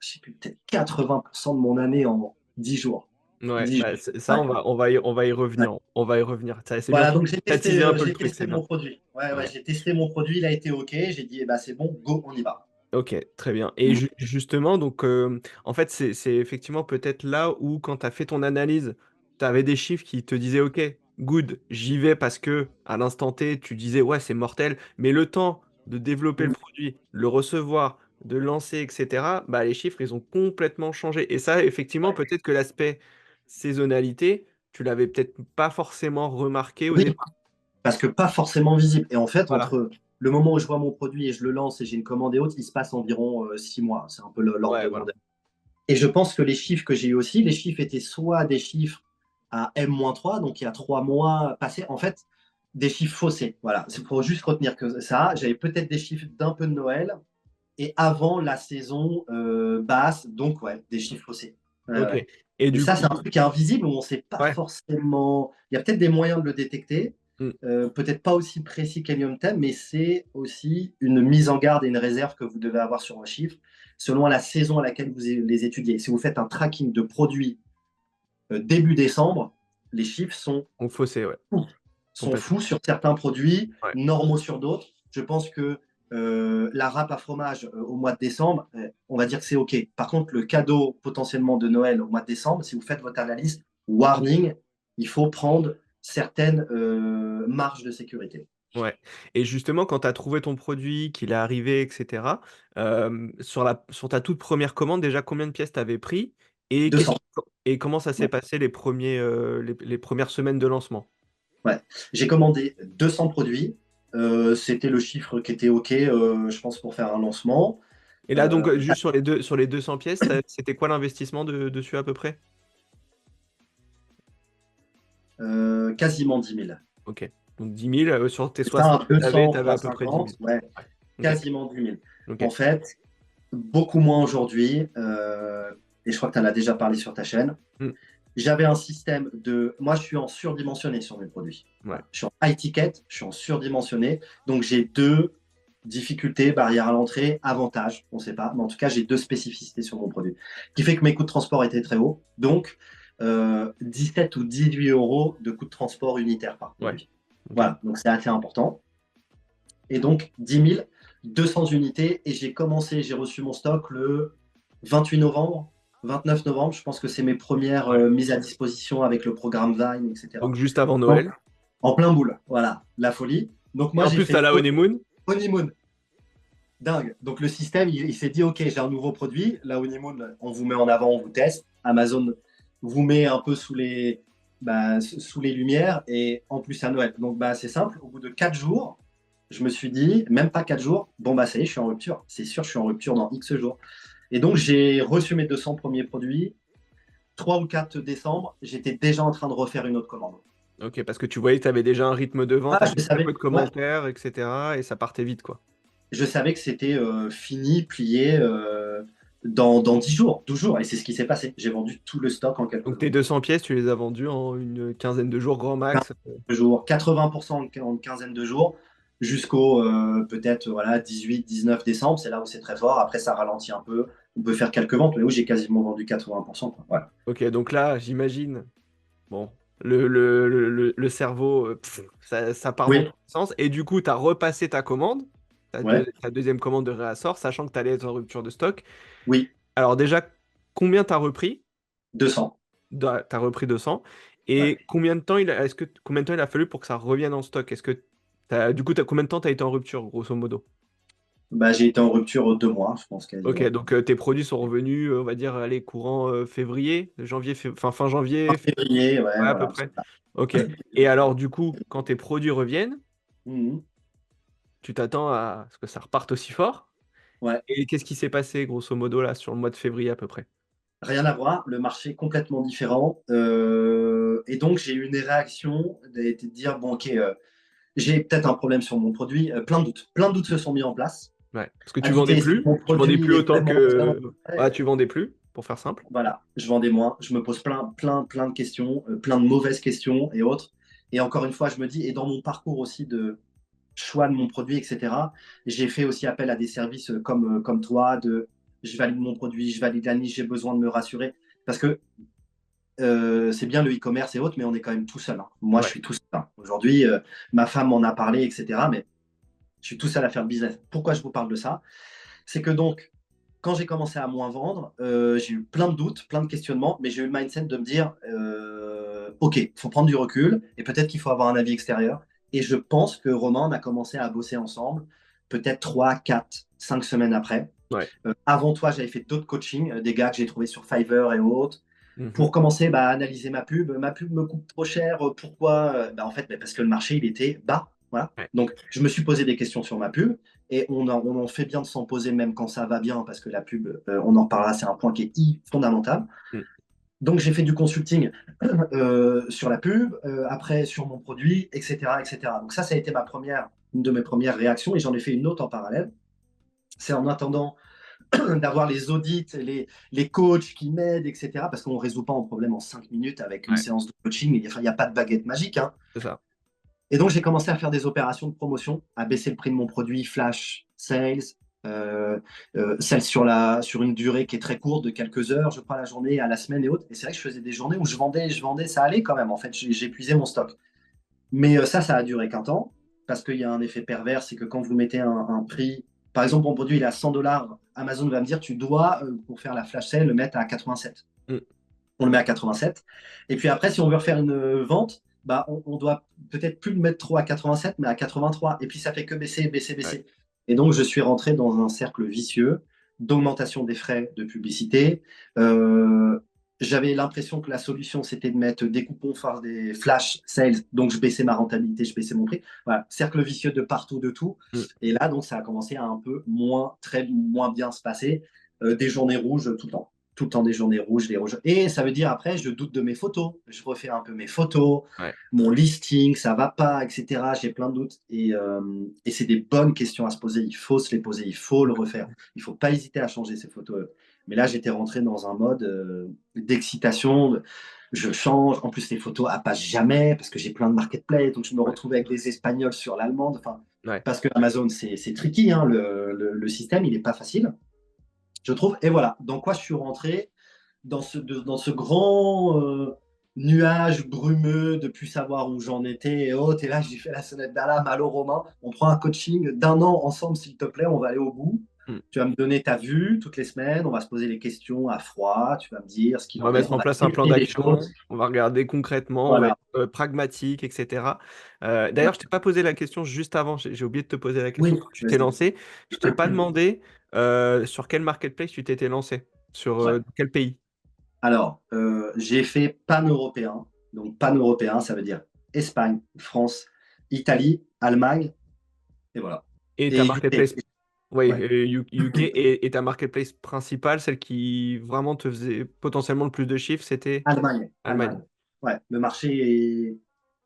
Speaker 2: je sais plus, peut-être 80% de mon année en 10 jours.
Speaker 3: Ouais,
Speaker 2: 10
Speaker 3: bah,
Speaker 2: jours.
Speaker 3: ça,
Speaker 2: Ouais,
Speaker 3: on va y
Speaker 2: ouais.
Speaker 3: revenir. On va y revenir. C'est bien,
Speaker 2: Voilà, donc j'ai
Speaker 3: t'as
Speaker 2: testé,
Speaker 3: teasé un peu le
Speaker 2: j'ai
Speaker 3: truc,
Speaker 2: testé
Speaker 3: c'est bien.
Speaker 2: mon produit. Ouais, ouais,
Speaker 3: Ouais.
Speaker 2: j'ai testé mon produit, il a été OK. J'ai dit, eh ben, c'est bon, go, on y va.
Speaker 3: Ok, très bien. Et justement, donc, en fait, c'est effectivement peut-être là où, quand tu as fait ton analyse, tu avais des chiffres qui te disaient, ok, good, j'y vais parce que à l'instant T, tu disais, ouais, c'est mortel, mais le temps de développer le
Speaker 2: Mm.
Speaker 3: produit, le recevoir, de le lancer, etc., bah, les chiffres, ils ont complètement changé. Et ça, effectivement,
Speaker 2: Ouais.
Speaker 3: peut-être que l'aspect saisonnalité, tu l'avais peut-être pas forcément remarqué au
Speaker 2: Oui,
Speaker 3: départ.
Speaker 2: parce que pas forcément visible. Et en fait,
Speaker 3: Voilà.
Speaker 2: entre le moment où je vois mon produit et je le lance et j'ai une commande et autres, il se passe environ 6 mois. C'est un peu l'ordre
Speaker 3: Ouais,
Speaker 2: de
Speaker 3: voilà.
Speaker 2: grandeur. Et je pense que les chiffres que j'ai eu aussi, les chiffres étaient soit des chiffres à M-3, donc il y a 3 mois passés, en fait, des chiffres faussés. Voilà, il faut juste retenir que ça, j'avais peut-être des chiffres d'un peu de Noël et avant la saison basse, donc ouais, des chiffres faussés. Ouais,
Speaker 3: Ok.
Speaker 2: ouais.
Speaker 3: Et
Speaker 2: Et
Speaker 3: du
Speaker 2: ça,
Speaker 3: coup,
Speaker 2: c'est un truc qui est invisible où on ne sait pas
Speaker 3: ouais.
Speaker 2: forcément. Il y a peut-être des moyens de le détecter,
Speaker 3: Mm.
Speaker 2: peut-être pas aussi précis qu'Helium 10, mais c'est aussi une mise en garde et une réserve que vous devez avoir sur vos chiffres selon la saison à laquelle vous les étudiez. Si vous faites un tracking de produits début décembre, les chiffres
Speaker 3: On faussait, ouais,
Speaker 2: sont
Speaker 3: complètement.
Speaker 2: fous sur certains produits,
Speaker 3: Ouais.
Speaker 2: normaux sur d'autres. Je pense que la râpe à fromage au mois de décembre, on va dire que c'est OK. Par contre, le cadeau potentiellement de Noël au mois de décembre, si vous faites votre analyse, warning, il faut prendre certaines marges de sécurité.
Speaker 3: Ouais. Et justement, quand tu as trouvé ton produit, qu'il est arrivé, etc., sur ta toute première commande, déjà, combien de pièces tu avais pris et,
Speaker 2: 200.
Speaker 3: et comment ça s'est
Speaker 2: Ouais.
Speaker 3: passé les premières semaines de lancement?
Speaker 2: Ouais. J'ai commandé 200 produits. C'était le chiffre qui était OK, je pense, pour faire un lancement.
Speaker 3: Et là, donc,
Speaker 2: Euh,
Speaker 3: juste sur les 200 pièces, c'était quoi l'investissement dessus à peu près?
Speaker 2: quasiment 10 000.
Speaker 3: Ok. Donc 10 000, sur tes
Speaker 2: C'est ça,
Speaker 3: 60
Speaker 2: un
Speaker 3: que tu avais,
Speaker 2: 200
Speaker 3: tu avais
Speaker 2: fois
Speaker 3: à peu près 10 000.
Speaker 2: 50, ouais,
Speaker 3: Ouais. Ok.
Speaker 2: quasiment 10 000.
Speaker 3: Ok.
Speaker 2: En fait, beaucoup moins aujourd'hui, et je crois que tu en as déjà parlé sur ta chaîne.
Speaker 3: Hmm.
Speaker 2: J'avais un système de. Moi, je suis en surdimensionné sur mes produits.
Speaker 3: Ouais.
Speaker 2: Voilà. Je suis en high ticket, je suis en surdimensionné. Donc, j'ai deux difficultés, barrières à l'entrée, avantages, on ne sait pas. Mais en tout cas, j'ai deux spécificités sur mon produit. Qui fait que mes coûts de transport étaient très hauts. Donc, 17 ou 18 euros de coûts de transport unitaire par
Speaker 3: Ouais.
Speaker 2: produit.
Speaker 3: Ok.
Speaker 2: Voilà, donc c'est assez important. Et donc, 10 200 unités. Et j'ai reçu mon stock le 28 novembre, 29 novembre. Je pense que c'est mes premières
Speaker 3: Ouais.
Speaker 2: mises à disposition avec le programme Vine, etc.
Speaker 3: Donc juste avant
Speaker 2: Donc,
Speaker 3: Noël.
Speaker 2: en plein boule. Voilà, la folie. Donc
Speaker 3: Et
Speaker 2: moi,
Speaker 3: en
Speaker 2: j'ai
Speaker 3: plus, tu as
Speaker 2: fait
Speaker 3: la honeymoon.
Speaker 2: honeymoon. Dingue. Donc le système, il s'est dit, OK, j'ai un nouveau produit. La honeymoon, on vous met en avant, on vous teste. Amazon vous met un peu sous les lumières. Et en plus, à Noël. Donc c'est simple. Au bout de 4 jours, je me suis dit, même pas 4 jours, bon, ça y est, je suis en rupture. C'est sûr, je suis en rupture dans X jours. Et donc, j'ai reçu mes 200 premiers produits. 3 ou 4 décembre, j'étais déjà en train de refaire une autre commande.
Speaker 3: Ok, parce que tu voyais que tu avais déjà un rythme de vente
Speaker 2: Ah,
Speaker 3: avec
Speaker 2: je
Speaker 3: très peu
Speaker 2: savais.
Speaker 3: de
Speaker 2: Ouais,
Speaker 3: commentaires, etc. Et ça partait vite, quoi.
Speaker 2: je savais que c'était fini, plié dans 10 jours, 12 jours. Et c'est ce qui s'est passé. J'ai vendu tout le stock en quelques
Speaker 3: Donc tes
Speaker 2: jours.
Speaker 3: 200 pièces, tu les as vendues en une quinzaine de jours, grand
Speaker 2: 15
Speaker 3: max.
Speaker 2: jours, 80% en une quinzaine de jours, jusqu'au peut-être voilà, 18, 19 décembre. C'est là où c'est très fort. Après, ça ralentit un peu. On peut faire quelques ventes, mais où j'ai quasiment vendu 80%. Quoi. Voilà.
Speaker 3: Ok, donc là, j'imagine, bon, le cerveau, ça part dans
Speaker 2: Oui,
Speaker 3: tous les sens. Et du coup, tu as repassé ta commande,
Speaker 2: ouais,
Speaker 3: ta deuxième commande de réassort, sachant que tu allais être en rupture de stock.
Speaker 2: oui,
Speaker 3: Alors déjà, combien tu as repris?
Speaker 2: 200.
Speaker 3: Tu as repris 200.
Speaker 2: Ouais.
Speaker 3: Et combien de temps il a fallu pour que ça revienne en stock? Du coup, combien de temps tu as été en rupture, grosso modo?
Speaker 2: J'ai été en rupture 2 mois, je pense,
Speaker 3: Ok,
Speaker 2: quasiment.
Speaker 3: donc tes produits sont revenus, on va dire, allez, courant février, janvier, fin
Speaker 2: En
Speaker 3: janvier,
Speaker 2: février, ouais,
Speaker 3: ouais, à peu
Speaker 2: voilà.
Speaker 3: près. Ok. Et alors, du coup, quand tes produits reviennent,
Speaker 2: Mhm.
Speaker 3: tu t'attends à ce que ça reparte aussi fort.
Speaker 2: Ouais.
Speaker 3: Et qu'est-ce qui s'est passé, grosso modo, là, sur le mois de février à peu près?
Speaker 2: Rien à voir, le marché complètement différent. Et donc, j'ai eu une réaction de dire, bon, ok, j'ai peut-être un problème sur mon produit. Plein de doutes. Plein de doutes se sont mis en place.
Speaker 3: Ouais. Parce que
Speaker 2: À douter, est-ce que mon
Speaker 3: tu
Speaker 2: produit,
Speaker 3: vendais
Speaker 2: il
Speaker 3: plus
Speaker 2: est
Speaker 3: autant
Speaker 2: vraiment bien?
Speaker 3: que.
Speaker 2: Ouais.
Speaker 3: Ah, tu vendais plus, pour faire simple.
Speaker 2: Voilà, je vendais moins. Je me pose plein de questions, plein de mauvaises questions et autres. Et encore une fois, je me dis, et dans mon parcours aussi de choix de mon produit, etc., j'ai fait aussi appel à des services comme toi, je valide mon produit, je valide la niche, j'ai besoin de me rassurer. Parce que c'est bien le e-commerce et autres, mais on est quand même tout seul. Hein. Moi, je
Speaker 3: Ouais.
Speaker 2: suis tout seul. Hein. Aujourd'hui, ma femme m'en a parlé, etc. Mais je suis tout seul à faire le business. Pourquoi je vous parle de ça? C'est que donc, quand j'ai commencé à moins vendre, j'ai eu plein de doutes, plein de questionnements, mais j'ai eu le mindset de me dire, OK, il faut prendre du recul et peut-être qu'il faut avoir un avis extérieur. Et je pense que Romain, on a commencé à bosser ensemble, peut-être 3, 4, 5 semaines après.
Speaker 3: Ouais.
Speaker 2: Avant toi, j'avais fait d'autres coachings, des gars que j'ai trouvés sur Fiverr et autres
Speaker 3: Mhm.
Speaker 2: pour commencer à analyser ma pub. Ma pub me coûte trop cher. Pourquoi? En fait, parce que le marché, il était bas. Voilà.
Speaker 3: Ouais.
Speaker 2: Donc, je me suis posé des questions sur ma pub et on en fait bien de s'en poser même quand ça va bien parce que la pub, on en reparlera, c'est un point qui est fondamental.
Speaker 3: Mm.
Speaker 2: Donc, j'ai fait du consulting sur la pub, après sur mon produit, etc., etc. Donc, ça a été une de mes premières réactions et j'en ai fait une autre en parallèle. C'est en attendant d'avoir les audits, les coachs qui m'aident, etc. Parce qu'on ne résout pas un problème en 5 minutes avec une
Speaker 3: Ouais,
Speaker 2: séance de coaching. Il n'y a pas de baguette magique. Hein.
Speaker 3: c'est ça.
Speaker 2: Et donc, j'ai commencé à faire des opérations de promotion, à baisser le prix de mon produit, flash sales, sales sur une durée qui est très courte, de quelques heures, je crois, à la journée, à la semaine et autres. Et c'est vrai que je faisais des journées où je vendais, ça allait quand même. En fait, j'ai épuisé mon stock. Mais ça a duré qu'un temps, parce qu'il y a un effet pervers, c'est que quand vous mettez un prix, par exemple, mon produit il est à 100 $, Amazon va me dire, tu dois, pour faire la flash sale, le mettre à 87.
Speaker 3: Mm.
Speaker 2: On le met à 87. Et puis après, si on veut refaire une vente, on doit peut-être plus le mettre trop à 87, mais à 83. Et puis ça fait que baisser, baisser,
Speaker 3: Ouais.
Speaker 2: baisser. Et donc, je suis rentré dans un cercle vicieux d'augmentation des frais de publicité. Euh, J'avais l'impression que la solution, c'était de mettre des coupons, faire des flash sales. Donc, je baissais ma rentabilité, je baissais mon prix. Voilà, cercle vicieux de partout, de tout.
Speaker 3: Mm.
Speaker 2: Et là, donc, ça a commencé à un peu moins bien se passer. Des journées rouges tout le temps des journées rouges, des rouges. Et ça veut dire après, je doute de mes photos. Je refais un peu mes photos,
Speaker 3: Ouais.
Speaker 2: mon listing, ça va pas, etc. J'ai plein de doutes. Et c'est des bonnes questions à se poser. Il faut se les poser, il faut le refaire. Il faut pas hésiter à changer ces photos. Mais là, j'étais rentré dans un mode d'excitation. Je change. En plus, les photos elles passent jamais parce que j'ai plein de marketplace. Donc, je me
Speaker 3: Ouais.
Speaker 2: retrouve avec les Espagnols sur l'allemande. Enfin,
Speaker 3: Ouais.
Speaker 2: parce que Amazon, c'est tricky. Hein, le système, il n'est pas facile, je trouve. Et voilà, dans quoi je suis rentré dans ce grand nuage brumeux de plus savoir où j'en étais et autres. Et là, j'ai fait la sonnette d'alarme. Allô, Romain, on prend un coaching d'1 an ensemble, s'il te plaît, on va aller au bout.
Speaker 3: Mm.
Speaker 2: Tu vas me donner ta vue toutes les semaines, on va se poser les questions à froid, tu vas me dire ce qu'il
Speaker 3: On va
Speaker 2: en est,
Speaker 3: mettre
Speaker 2: on
Speaker 3: en
Speaker 2: va
Speaker 3: place un plan
Speaker 2: tester des
Speaker 3: d'action,
Speaker 2: choses.
Speaker 3: on va regarder concrètement, on va
Speaker 2: Voilà.
Speaker 3: être pragmatique, etc.
Speaker 2: Ouais.
Speaker 3: D'ailleurs, je t'ai pas posé la question juste avant, j'ai oublié de te poser la question.
Speaker 2: Oui,
Speaker 3: Quand tu t'es
Speaker 2: vas-y.
Speaker 3: lancé, je t'ai pas demandé sur quel marketplace tu t'étais lancé, sur
Speaker 2: Ouais.
Speaker 3: quel pays.
Speaker 2: Alors, j'ai fait pan-européen. Donc, pan-européen, ça veut dire Espagne, France, Italie, Allemagne, et voilà.
Speaker 3: Et ta
Speaker 2: Et UK.
Speaker 3: marketplace, oui,
Speaker 2: Ouais.
Speaker 3: UK, et ta marketplace principale, celle qui vraiment te faisait potentiellement le plus de chiffres, c'était
Speaker 2: Allemagne.
Speaker 3: Allemagne.
Speaker 2: Allemagne. Ouais. Le marché est.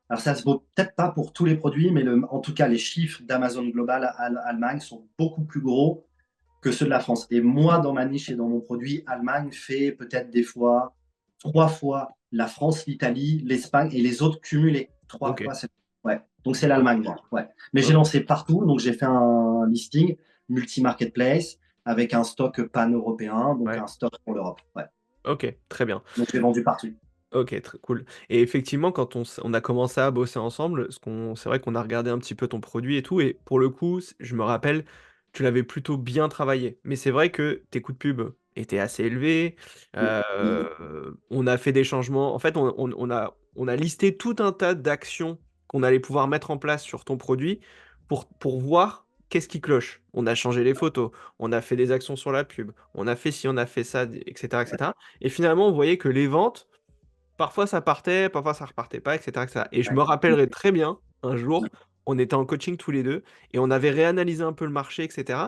Speaker 2: Alors, ça se vaut peut-être pas pour tous les produits, mais en tout cas, les chiffres d'Amazon Global Allemagne sont beaucoup plus gros que ceux de la France. Et moi, dans ma niche et dans mon produit, Allemagne fait peut-être des fois 3 fois la France, l'Italie, l'Espagne et les autres cumulés. Trois
Speaker 3: Ok.
Speaker 2: fois, c'est. Ouais. Donc c'est l'Allemagne, moi. Ouais. Mais j'ai
Speaker 3: Ok.
Speaker 2: lancé partout. Donc j'ai fait un listing multi-marketplace avec un stock pan-européen, donc
Speaker 3: Ouais.
Speaker 2: un stock pour l'Europe. Ouais.
Speaker 3: Ok, très bien.
Speaker 2: Donc j'ai vendu partout.
Speaker 3: Ok, très cool. Et effectivement, quand on a commencé à bosser ensemble, c'est vrai qu'on a regardé un petit peu ton produit et tout, et pour le coup, je me rappelle, tu l'avais plutôt bien travaillé. Mais c'est vrai que tes coûts de pub étaient assez élevés. On a fait des changements. En fait, on a listé tout un tas d'actions qu'on allait pouvoir mettre en place sur ton produit pour voir qu'est-ce qui cloche. On a changé les photos, on a fait des actions sur la pub, on a fait ci, on a fait ça, etc., etc. Et cetera. Et finalement, on voyait que les ventes parfois ça partait, parfois ça repartait pas, etc., etc. Et je me
Speaker 2: Ouais.
Speaker 3: rappellerai très bien, un jour, on était en coaching tous les deux et on avait réanalysé un peu le marché, etc.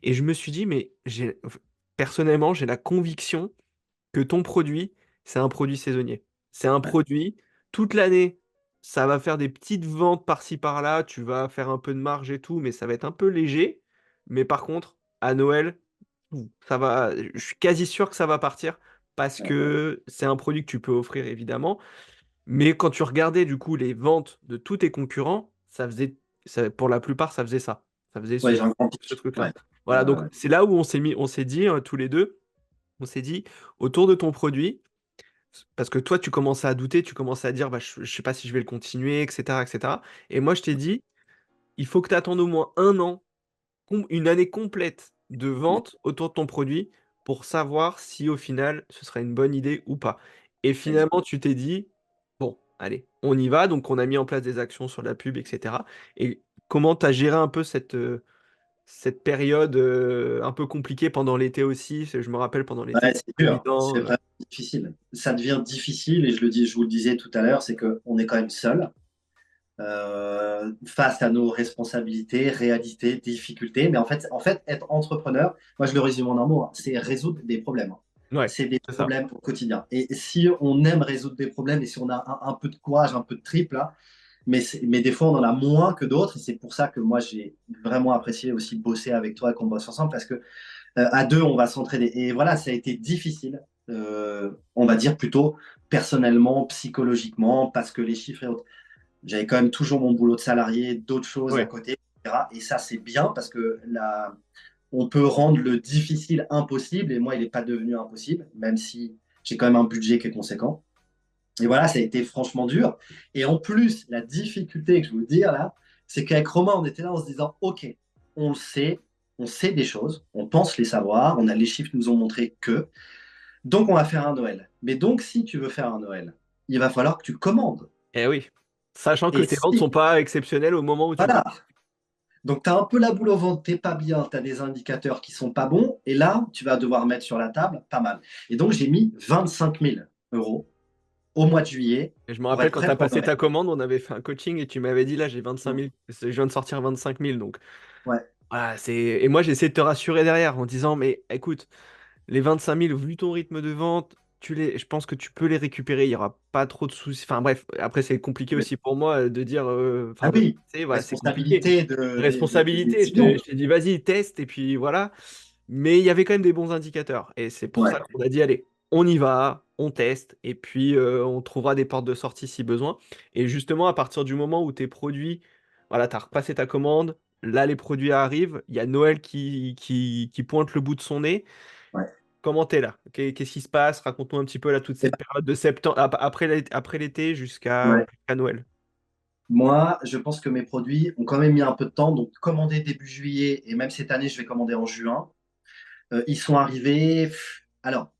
Speaker 3: Et je me suis dit, mais personnellement, j'ai la conviction que ton produit, c'est un produit saisonnier. C'est un
Speaker 2: Ouais.
Speaker 3: produit, toute l'année, ça va faire des petites ventes par-ci par-là, tu vas faire un peu de marge et tout, mais ça va être un peu léger. Mais par contre, à Noël, ça va, je suis quasi sûr que ça va partir parce
Speaker 2: Ouais.
Speaker 3: que c'est un produit que tu peux offrir évidemment. Mais quand tu regardais du coup les ventes de tous tes concurrents, pour la plupart, ça faisait ça. Ça faisait
Speaker 2: Ouais,
Speaker 3: ce,
Speaker 2: j'ai un grand
Speaker 3: ce
Speaker 2: pic.
Speaker 3: truc-là.
Speaker 2: Ouais.
Speaker 3: Voilà, donc c'est là où on s'est dit tous les deux, on s'est dit autour de ton produit, parce que toi tu commençais à douter, tu commençais à dire bah, je sais pas si je vais le continuer, etc., etc. Et moi je t'ai dit, il faut que tu attendes au moins un an une année complète de vente autour de ton produit pour savoir si au final ce serait une bonne idée ou pas. Et finalement, tu t'es dit, bon, allez, on y va. Donc, on a mis en place des actions sur la pub, etc. Et comment tu as géré un peu cette période un peu compliquée pendant l'été aussi? Je me rappelle pendant l'été,
Speaker 2: Ouais,
Speaker 3: c'était
Speaker 2: c'est dur,
Speaker 3: évident.
Speaker 2: c'est vraiment difficile. Ça devient difficile, et je vous le disais tout à l'heure, c'est qu'on est quand même seul face à nos responsabilités, réalités, difficultés. Mais en fait, être entrepreneur, moi je le résume en un mot, hein, c'est résoudre des problèmes.
Speaker 3: Ouais,
Speaker 2: C'est des
Speaker 3: c'est ça.
Speaker 2: problèmes au quotidien. Et si on aime résoudre des problèmes et si on a un peu de courage, un peu de triple, là, mais des fois on en a moins que d'autres. Et c'est pour ça que moi j'ai vraiment apprécié aussi bosser avec toi et qu'on bosse ensemble parce que à deux, on va s'entraider. Et voilà, ça a été difficile, on va dire plutôt personnellement, psychologiquement, parce que les chiffres et autres. J'avais quand même toujours mon boulot de salarié, d'autres choses à
Speaker 3: Ouais.
Speaker 2: côté, etc. Et ça, c'est bien parce que là, on peut rendre le difficile impossible. Et moi, il n'est pas devenu impossible, même si j'ai quand même un budget qui est conséquent. Et voilà, ça a été franchement dur. Et en plus, la difficulté que je veux dire là, c'est qu'avec Romain, on était là en se disant, OK, on le sait, on sait des choses, on pense les savoir, les chiffres nous ont montré que. Donc, on va faire un Noël. Mais donc, si tu veux faire un Noël, il va falloir que tu commandes.
Speaker 3: Et oui. Sachant que
Speaker 2: Et
Speaker 3: tes ventes
Speaker 2: si,
Speaker 3: sont pas exceptionnelles au moment où tu
Speaker 2: voilà,
Speaker 3: commences.
Speaker 2: donc tu as un peu la boule au ventre, t'es pas bien, tu as des indicateurs qui sont pas bons, et là, tu vas devoir mettre sur la table pas mal. Et donc, j'ai mis 25 000 euros au mois de juillet
Speaker 3: Et je me
Speaker 2: pour
Speaker 3: rappelle
Speaker 2: être
Speaker 3: quand
Speaker 2: prêt
Speaker 3: tu as
Speaker 2: pour
Speaker 3: passé
Speaker 2: Noël.
Speaker 3: ta commande, on avait fait un coaching et tu m'avais dit là j'ai 25 000, je viens de sortir 25 000 donc
Speaker 2: Ouais.
Speaker 3: voilà, et moi j'ai essayé de te rassurer derrière en disant mais écoute, les 25 000 vu ton rythme de vente, je pense que tu peux les récupérer, il y aura pas trop de soucis. Enfin bref, après c'est compliqué aussi pour moi de dire,
Speaker 2: Ah
Speaker 3: enfin de
Speaker 2: oui,
Speaker 3: voilà, c'est compliqué.
Speaker 2: responsabilité des
Speaker 3: Responsabilité,
Speaker 2: décisions.
Speaker 3: je t'ai dit vas-y teste et puis voilà. Mais il y avait quand même des bons indicateurs. Et c'est pour
Speaker 2: Ouais.
Speaker 3: ça qu'on a dit, allez, on y va, on teste, et puis on trouvera des portes de sortie si besoin. Et justement, à partir du moment où tes produits, voilà, tu as repassé ta commande, là, les produits arrivent, il y a Noël qui pointe le bout de son nez.
Speaker 2: Ouais.
Speaker 3: Comment t'es là? Qu'est-ce qui se passe? Raconte-nous un petit peu là, toute
Speaker 2: Et
Speaker 3: cette période de septembre, après l'été
Speaker 2: ben, ouais.
Speaker 3: jusqu'à Noël.
Speaker 2: Moi, je pense que mes produits ont quand même mis un peu de temps. Donc, commander début juillet, et même cette année, je vais commander en juin. Ils sont arrivés. Alors,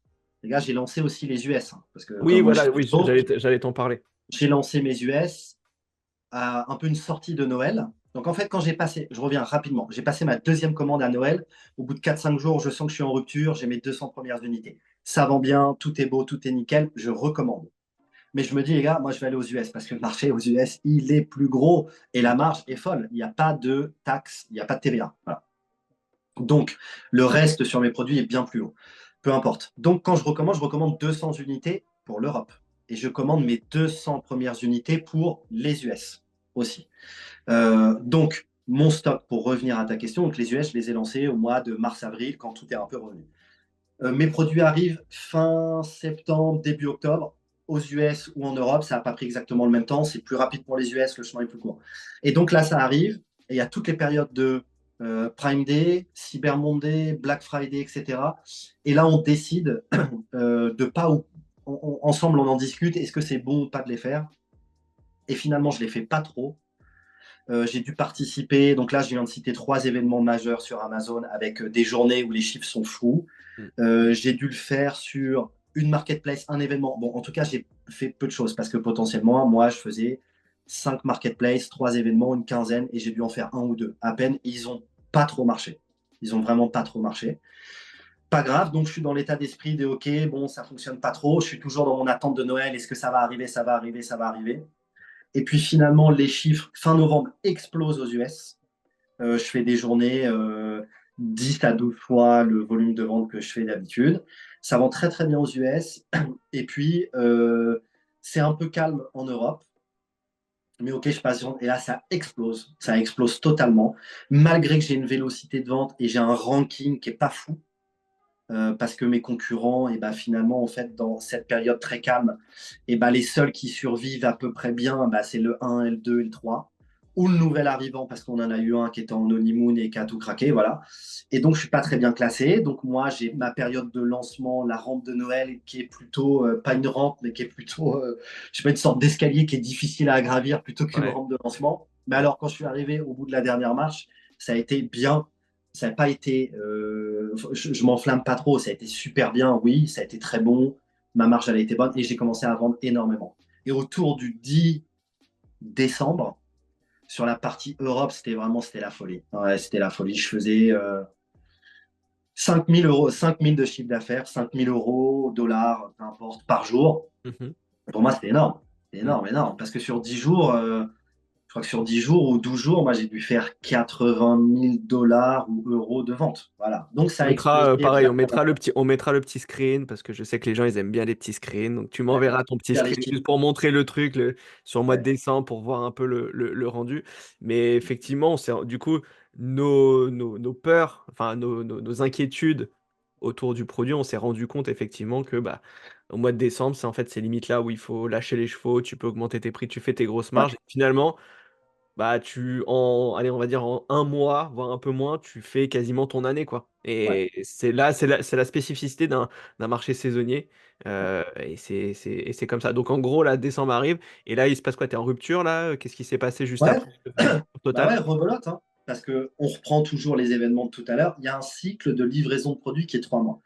Speaker 2: les gars, j'ai lancé aussi les US, hein, parce que
Speaker 3: Oui,
Speaker 2: comme moi je
Speaker 3: voilà,
Speaker 2: suis
Speaker 3: oui,
Speaker 2: pro,
Speaker 3: j'allais t'en parler.
Speaker 2: j'ai lancé mes US à un peu une sortie de Noël. Donc en fait, quand j'ai passé, je reviens rapidement, j'ai passé ma deuxième commande à Noël. Au bout de 4-5 jours, je sens que je suis en rupture, j'ai mes 200 premières unités. Ça vend bien, tout est beau, tout est nickel, je recommande. Mais je me dis, les gars, moi je vais aller aux US parce que le marché aux US, il est plus gros et la marge est folle. Il n'y a pas de taxes, il n'y a pas de TVA. Voilà. Donc, le reste sur mes produits est bien plus haut. Peu importe. Donc, quand je recommande 200 unités pour l'Europe. Et je commande mes 200 premières unités pour les US aussi. Donc, mon stock, pour revenir à ta question, donc les US, je les ai lancés au mois de mars-avril, quand tout est un peu revenu. Mes produits arrivent fin septembre, début octobre, aux US ou en Europe. Ça n'a pas pris exactement le même temps. C'est plus rapide pour les US, le chemin est plus court. Et donc là, ça arrive. Et il y a toutes les périodes de Prime Day, Cyber Monday, Black Friday, etc. Et là, on décide de pas où. Ensemble, on en discute. Est-ce que c'est bon ou pas de les faire? Et finalement, je ne les fais pas trop. J'ai dû participer. Donc là, je viens de citer 3 événements majeurs sur Amazon avec des journées où les chiffres sont fous.
Speaker 3: Mm.
Speaker 2: J'ai dû le faire sur une marketplace, un événement. Bon, en tout cas, j'ai fait peu de choses parce que potentiellement, moi, je faisais 5 marketplaces, 3 événements, une quinzaine, et j'ai dû en faire un ou deux à peine. Et ils n'ont pas trop marché. Ils n'ont vraiment pas trop marché. Pas grave, donc je suis dans l'état d'esprit de OK, bon, ça fonctionne pas trop. Je suis toujours dans mon attente de Noël. Est-ce que ça va arriver, ça va arriver, ça va arriver? Et puis finalement, les chiffres fin novembre explosent aux US. Je fais des journées 10 à 12 fois le volume de vente que je fais d'habitude. Ça vend très très bien aux US. Et puis, c'est un peu calme en Europe. Mais ok, je passe. Et là, ça explose totalement. Malgré que j'ai une vélocité de vente et j'ai un ranking qui est pas fou. Parce que mes concurrents, et ben, finalement, en fait, dans cette période très calme, et ben, les seuls qui survivent à peu près bien, ben, c'est le 1, le 2 et le 3. Ou le nouvel arrivant, parce qu'on en a eu un qui était en honeymoon et qui a tout craqué, voilà. Et donc, je suis pas très bien classé. Donc, moi, j'ai ma période de lancement, la rampe de Noël, qui est plutôt, pas une rampe, mais qui est plutôt, je sais pas, une sorte d'escalier qui est difficile à gravir plutôt qu'une
Speaker 3: Ouais,
Speaker 2: rampe de lancement. Mais
Speaker 3: ouais.
Speaker 2: alors, quand je suis arrivé au bout de la dernière marche, ça a été bien. Ça n'a pas été, je m'enflamme pas trop, ça a été super bien, oui, ça a été très bon, ma marge elle a été bonne et j'ai commencé à vendre énormément. Et autour du 10 décembre, sur la partie Europe, c'était la folie. Ouais, c'était la folie. Je faisais 5 000 euros, 5 000 de chiffre d'affaires, 5 000 euros, dollars, peu importe, par jour.
Speaker 3: Mhm.
Speaker 2: Pour moi, c'était énorme. C'était
Speaker 3: Mm.
Speaker 2: énorme, énorme. Parce que sur 10 jours, je crois que sur 10 jours ou 12 jours, moi, j'ai dû faire 80 000 dollars ou euros de vente. Voilà. Donc, ça
Speaker 3: On
Speaker 2: a explosé
Speaker 3: mettra, pareil,
Speaker 2: très, très
Speaker 3: on mettra le petit screen parce que je sais que les gens, ils aiment bien les petits screens. Donc, tu
Speaker 2: D'accord.
Speaker 3: m'enverras ton petit
Speaker 2: Faire les
Speaker 3: screen
Speaker 2: chiffres.
Speaker 3: juste pour montrer le truc sur le mois de
Speaker 2: Ouais.
Speaker 3: décembre pour voir un peu le rendu. Mais effectivement, du coup, nos peurs, enfin, nos inquiétudes autour du produit, on s'est rendu compte effectivement que bah, au mois de décembre, c'est limite là où il faut lâcher les chevaux, tu peux augmenter tes prix, tu fais tes grosses
Speaker 2: Ouais.
Speaker 3: marges. Et finalement, bah allez, on va dire en un mois, voire un peu moins, tu fais quasiment ton année, quoi.
Speaker 2: Ouais.
Speaker 3: Et c'est la spécificité d'un marché saisonnier. Et c'est comme ça. Donc en gros, là, décembre arrive, et là, il se passe quoi? T'es en rupture, là? Qu'est-ce qui s'est passé juste
Speaker 2: Ouais.
Speaker 3: après au
Speaker 2: Bah
Speaker 3: total?
Speaker 2: ouais, rebelote, hein. Parce qu'on reprend toujours les événements de tout à l'heure. Il y a un cycle de livraison de produits qui est 3 mois.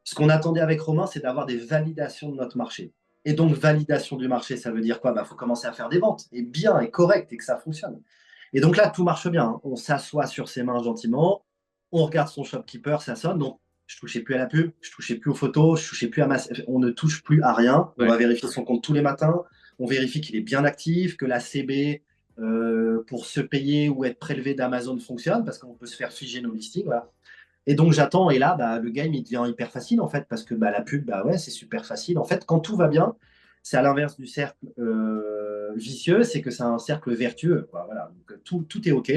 Speaker 2: Ce qu'on attendait avec Romain, c'est d'avoir des validations de notre marché. Et donc, validation du marché, ça veut dire quoi? Bah, faut commencer à faire des ventes, et bien, et correct, et que ça fonctionne. Et donc là, tout marche bien, hein. On s'assoit sur ses mains gentiment, on regarde son shopkeeper, ça sonne. Donc, je touchais plus à la pub, je touchais plus aux photos, je touchais plus à on ne touche plus à rien. On
Speaker 3: Ouais.
Speaker 2: va vérifier son compte tous les matins. On vérifie qu'il est bien actif, que la CB pour se payer ou être prélevé d'Amazon fonctionne, parce qu'on peut se faire figer nos listings. Voilà. Et donc j'attends, et là, bah, le game il devient hyper facile en fait, parce que bah, la pub, bah ouais, c'est super facile. En fait, quand tout va bien, c'est à l'inverse du cercle vicieux, c'est que c'est un cercle vertueux, quoi. Voilà. Donc, tout est OK,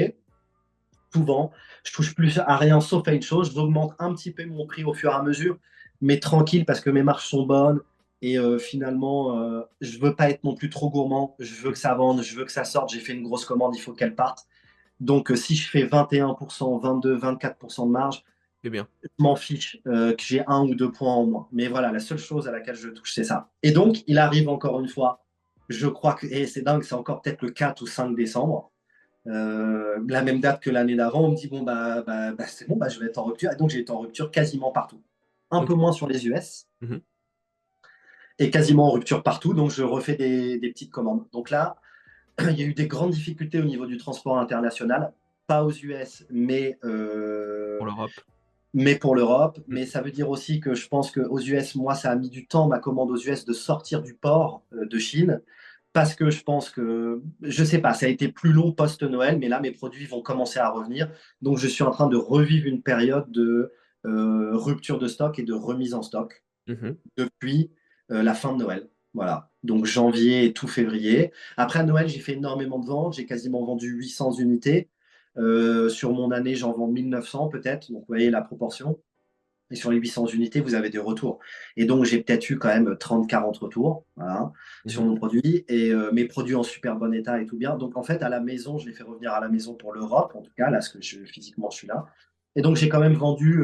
Speaker 2: tout vend. Je touche plus à rien sauf à une chose, j'augmente un petit peu mon prix au fur et à mesure, mais tranquille parce que mes marges sont bonnes. Et finalement, je veux pas être non plus trop gourmand. Je veux que ça vende, je veux que ça sorte. J'ai fait une grosse commande, il faut qu'elle parte. Donc, si je fais 21%, 22, 24% de marge,
Speaker 3: C'est bien.
Speaker 2: je m'en fiche que j'ai 1 ou 2 points en moins. Mais voilà, la seule chose à laquelle je touche, c'est ça. Et donc, il arrive encore une fois, je crois que, et c'est dingue, c'est encore peut-être le 4 ou 5 décembre. La même date que l'année d'avant, on me dit bon c'est bon, je vais être en rupture. Et donc j'ai été en rupture quasiment partout. Un peu
Speaker 3: OK.
Speaker 2: moins sur les US
Speaker 3: Mmh.
Speaker 2: et quasiment en rupture partout. Donc je refais des petites commandes. Donc là, il y a eu des grandes difficultés au niveau du transport international, pas aux US,
Speaker 3: Pour l'Europe.
Speaker 2: mais pour l'Europe.
Speaker 3: Mmh.
Speaker 2: Mais ça veut dire aussi que je pense qu'aux US, moi, ça a mis du temps, ma commande aux US, de sortir du port de Chine. Parce que je pense que, je sais pas, ça a été plus long post-Noël, mais là, mes produits vont commencer à revenir. Donc, je suis en train de revivre une période de rupture de stock et de remise en stock
Speaker 3: Mmh.
Speaker 2: depuis la fin de Noël. Voilà. Donc, janvier et tout février. Après, à Noël, j'ai fait énormément de ventes. J'ai quasiment vendu 800 unités. Sur mon année, j'en vends 1900 peut-être. Donc, vous voyez la proportion. Et sur les 800 unités, vous avez des retours. Et donc, j'ai peut-être eu quand même 30-40 retours, voilà, sur
Speaker 3: Mmh.
Speaker 2: mon produit. Et mes produits en super bon état et tout bien. Donc, en fait, à la maison, je les fais revenir à la maison pour l'Europe, en tout cas, là, parce que physiquement, je suis là. Et donc, j'ai quand même vendu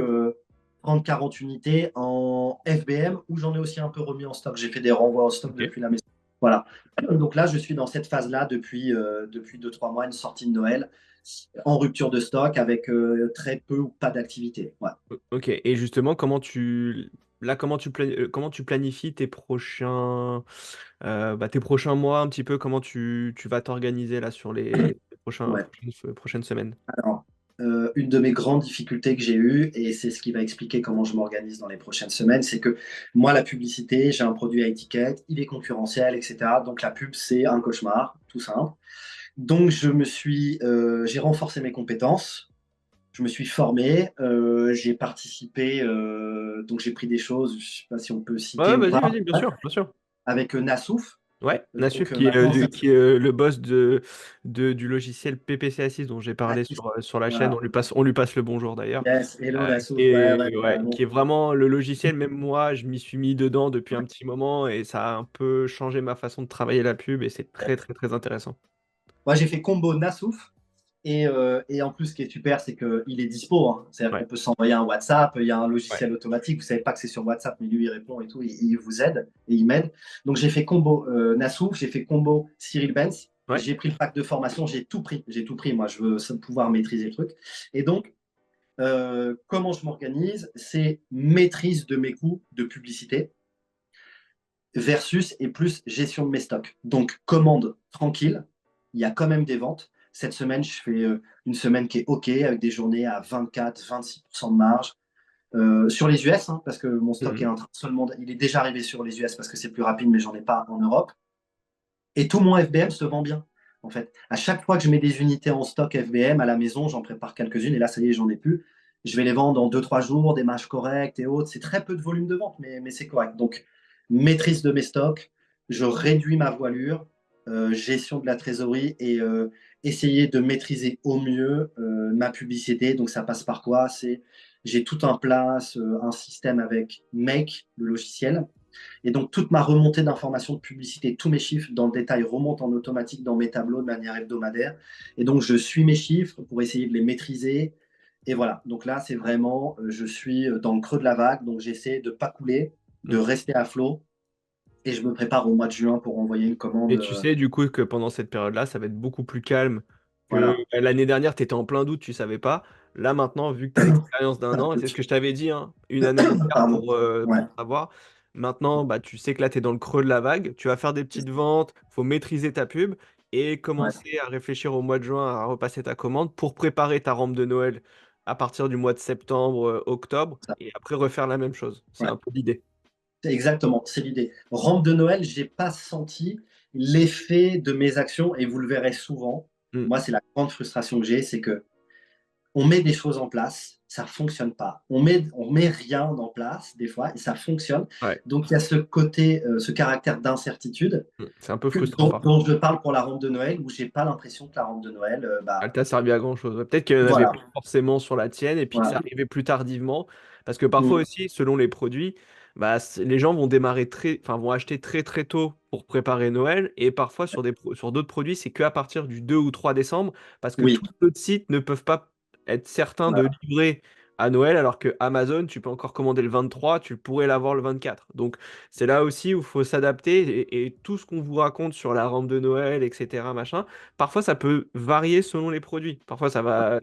Speaker 2: 30-40 unités en FBM, où j'en ai aussi un peu remis en stock. J'ai fait des renvois en stock
Speaker 3: OK.
Speaker 2: depuis la maison. Voilà. Donc là, je suis dans cette phase-là depuis 2-3 mois, une sortie de Noël, en rupture de stock avec très peu ou pas d'activité. Ouais.
Speaker 3: OK, et justement, comment tu planifies tes prochains mois un petit peu? Comment tu vas t'organiser là sur les
Speaker 2: Ouais.
Speaker 3: prochaines semaines?
Speaker 2: Alors, une de mes grandes difficultés que j'ai eues, et c'est ce qui va expliquer comment je m'organise dans les prochaines semaines, c'est que moi, la publicité, j'ai un produit à étiquette, il est concurrentiel, etc. Donc la pub, c'est un cauchemar, tout simple. Donc j'ai renforcé mes compétences, je me suis formé, j'ai participé, donc j'ai pris des choses, je ne sais pas si on peut
Speaker 3: Ouais,
Speaker 2: citer
Speaker 3: ouais,
Speaker 2: ou
Speaker 3: vas-y,
Speaker 2: pas,
Speaker 3: vas-y, bien sûr, bien sûr.
Speaker 2: avec Nassouf.
Speaker 3: Ouais, Nassuf
Speaker 2: Donc
Speaker 3: qui est,
Speaker 2: maintenant,
Speaker 3: le boss du logiciel PPC-Assist dont j'ai parlé sur la chaîne.
Speaker 2: voilà.
Speaker 3: On lui passe le bonjour d'ailleurs.
Speaker 2: Yes, hello
Speaker 3: Qui
Speaker 2: Nassouf, ouais, ouais,
Speaker 3: est, ouais,
Speaker 2: carrément.
Speaker 3: qui est vraiment le logiciel, même moi, je m'y suis mis dedans depuis un petit moment et ça a un peu changé ma façon de travailler la pub et c'est très, très, très intéressant.
Speaker 2: Moi, j'ai fait combo Nassouf. Et en plus, ce qui est super, c'est qu'il est dispo, hein. C'est-à-dire
Speaker 3: Ouais,
Speaker 2: qu'on peut s'envoyer un WhatsApp, il y a un
Speaker 3: ouais.
Speaker 2: logiciel automatique, vous savez pas que c'est sur WhatsApp, mais lui, il répond et tout, et il vous aide, et il m'aide. Donc j'ai fait combo Nassouf, j'ai fait combo Cyril Benz,
Speaker 3: Ouais.
Speaker 2: j'ai pris le pack de formation, j'ai tout pris, moi, je veux pouvoir maîtriser le truc. Et donc, comment je m'organise? C'est maîtrise de mes coûts de publicité versus et plus gestion de mes stocks. Donc, commande tranquille, il y a quand même des ventes. Cette semaine, je fais une semaine qui est OK, avec des journées à 24-26% de marge. Sur les US, hein, parce que mon stock est
Speaker 3: Mhm.
Speaker 2: en train seulement, il est déjà arrivé sur les US parce que c'est plus rapide, mais j'en ai pas en Europe. Et tout mon FBM se vend bien. En fait, à chaque fois que je mets des unités en stock FBM à la maison, j'en prépare quelques-unes et là, ça y est, j'en ai plus. Je vais les vendre en 2-3 jours, des marges correctes et autres. C'est très peu de volume de vente, mais c'est correct. Donc, maîtrise de mes stocks, je réduis ma voilure, gestion de la trésorerie et essayer de maîtriser au mieux ma publicité. Donc, ça passe par quoi? J'ai tout en place, un système avec Make, le logiciel, et donc, toute ma remontée d'informations de publicité, tous mes chiffres dans le détail remontent en automatique dans mes tableaux de manière hebdomadaire. Et donc, je suis mes chiffres pour essayer de les maîtriser. Et voilà. Donc là, c'est vraiment, je suis dans le creux de la vague. Donc, j'essaie de ne pas couler, de
Speaker 3: Ok.
Speaker 2: rester à flot. Et je me prépare au mois de juin pour envoyer une commande.
Speaker 3: Et tu sais du coup que pendant cette période-là, ça va être beaucoup plus calme que
Speaker 2: Voilà.
Speaker 3: l'année dernière, tu étais en plein doute, tu savais pas. Là maintenant, vu que tu as l'expérience d'un an, et c'est ce que je t'avais dit, hein, une année entière
Speaker 2: Pardon. Ouais.
Speaker 3: pour savoir. Maintenant, bah, tu sais que là, tu es dans le creux de la vague, tu vas faire des petites ventes, il faut maîtriser ta pub et
Speaker 2: Ouais.
Speaker 3: commencer à réfléchir au mois de juin à repasser ta commande pour préparer ta rampe de Noël à partir du mois de septembre, octobre,
Speaker 2: Ça.
Speaker 3: et après refaire la même chose. C'est
Speaker 2: Ouais.
Speaker 3: un peu l'idée.
Speaker 2: Exactement, c'est l'idée. Rampe de Noël, j'ai pas senti l'effet de mes actions et vous le verrez souvent.
Speaker 3: Mm.
Speaker 2: Moi, c'est la grande frustration que j'ai, c'est que on met des choses en place, ça fonctionne pas. On met rien en place des fois et ça fonctionne.
Speaker 3: Ouais.
Speaker 2: Donc il y a ce côté, ce caractère d'incertitude
Speaker 3: Mm. C'est un peu frustrant
Speaker 2: dont,
Speaker 3: parfois.
Speaker 2: dont je parle pour la rampe de Noël, où j'ai pas l'impression que la rampe de Noël,
Speaker 3: Elle t'a servi à grand chose. Ouais, peut-être qu'il n'y en avait
Speaker 2: voilà,
Speaker 3: pas forcément sur la tienne et puis que ça
Speaker 2: voilà.
Speaker 3: arrivait plus tardivement. Parce que parfois
Speaker 2: Mm,
Speaker 3: aussi, selon les produits, bah, les gens vont vont acheter très très tôt pour préparer Noël. Et parfois sur d'autres produits, c'est qu'à partir du 2 ou 3 décembre. Parce que tous
Speaker 2: oui,
Speaker 3: les autres sites ne peuvent pas être certains de
Speaker 2: voilà,
Speaker 3: livrer à Noël, alors que Amazon, tu peux encore commander le 23, tu pourrais l'avoir le 24. Donc, c'est là aussi où il faut s'adapter et tout ce qu'on vous raconte sur la rampe de Noël, etc., machin, parfois ça peut varier selon les produits. Parfois ça va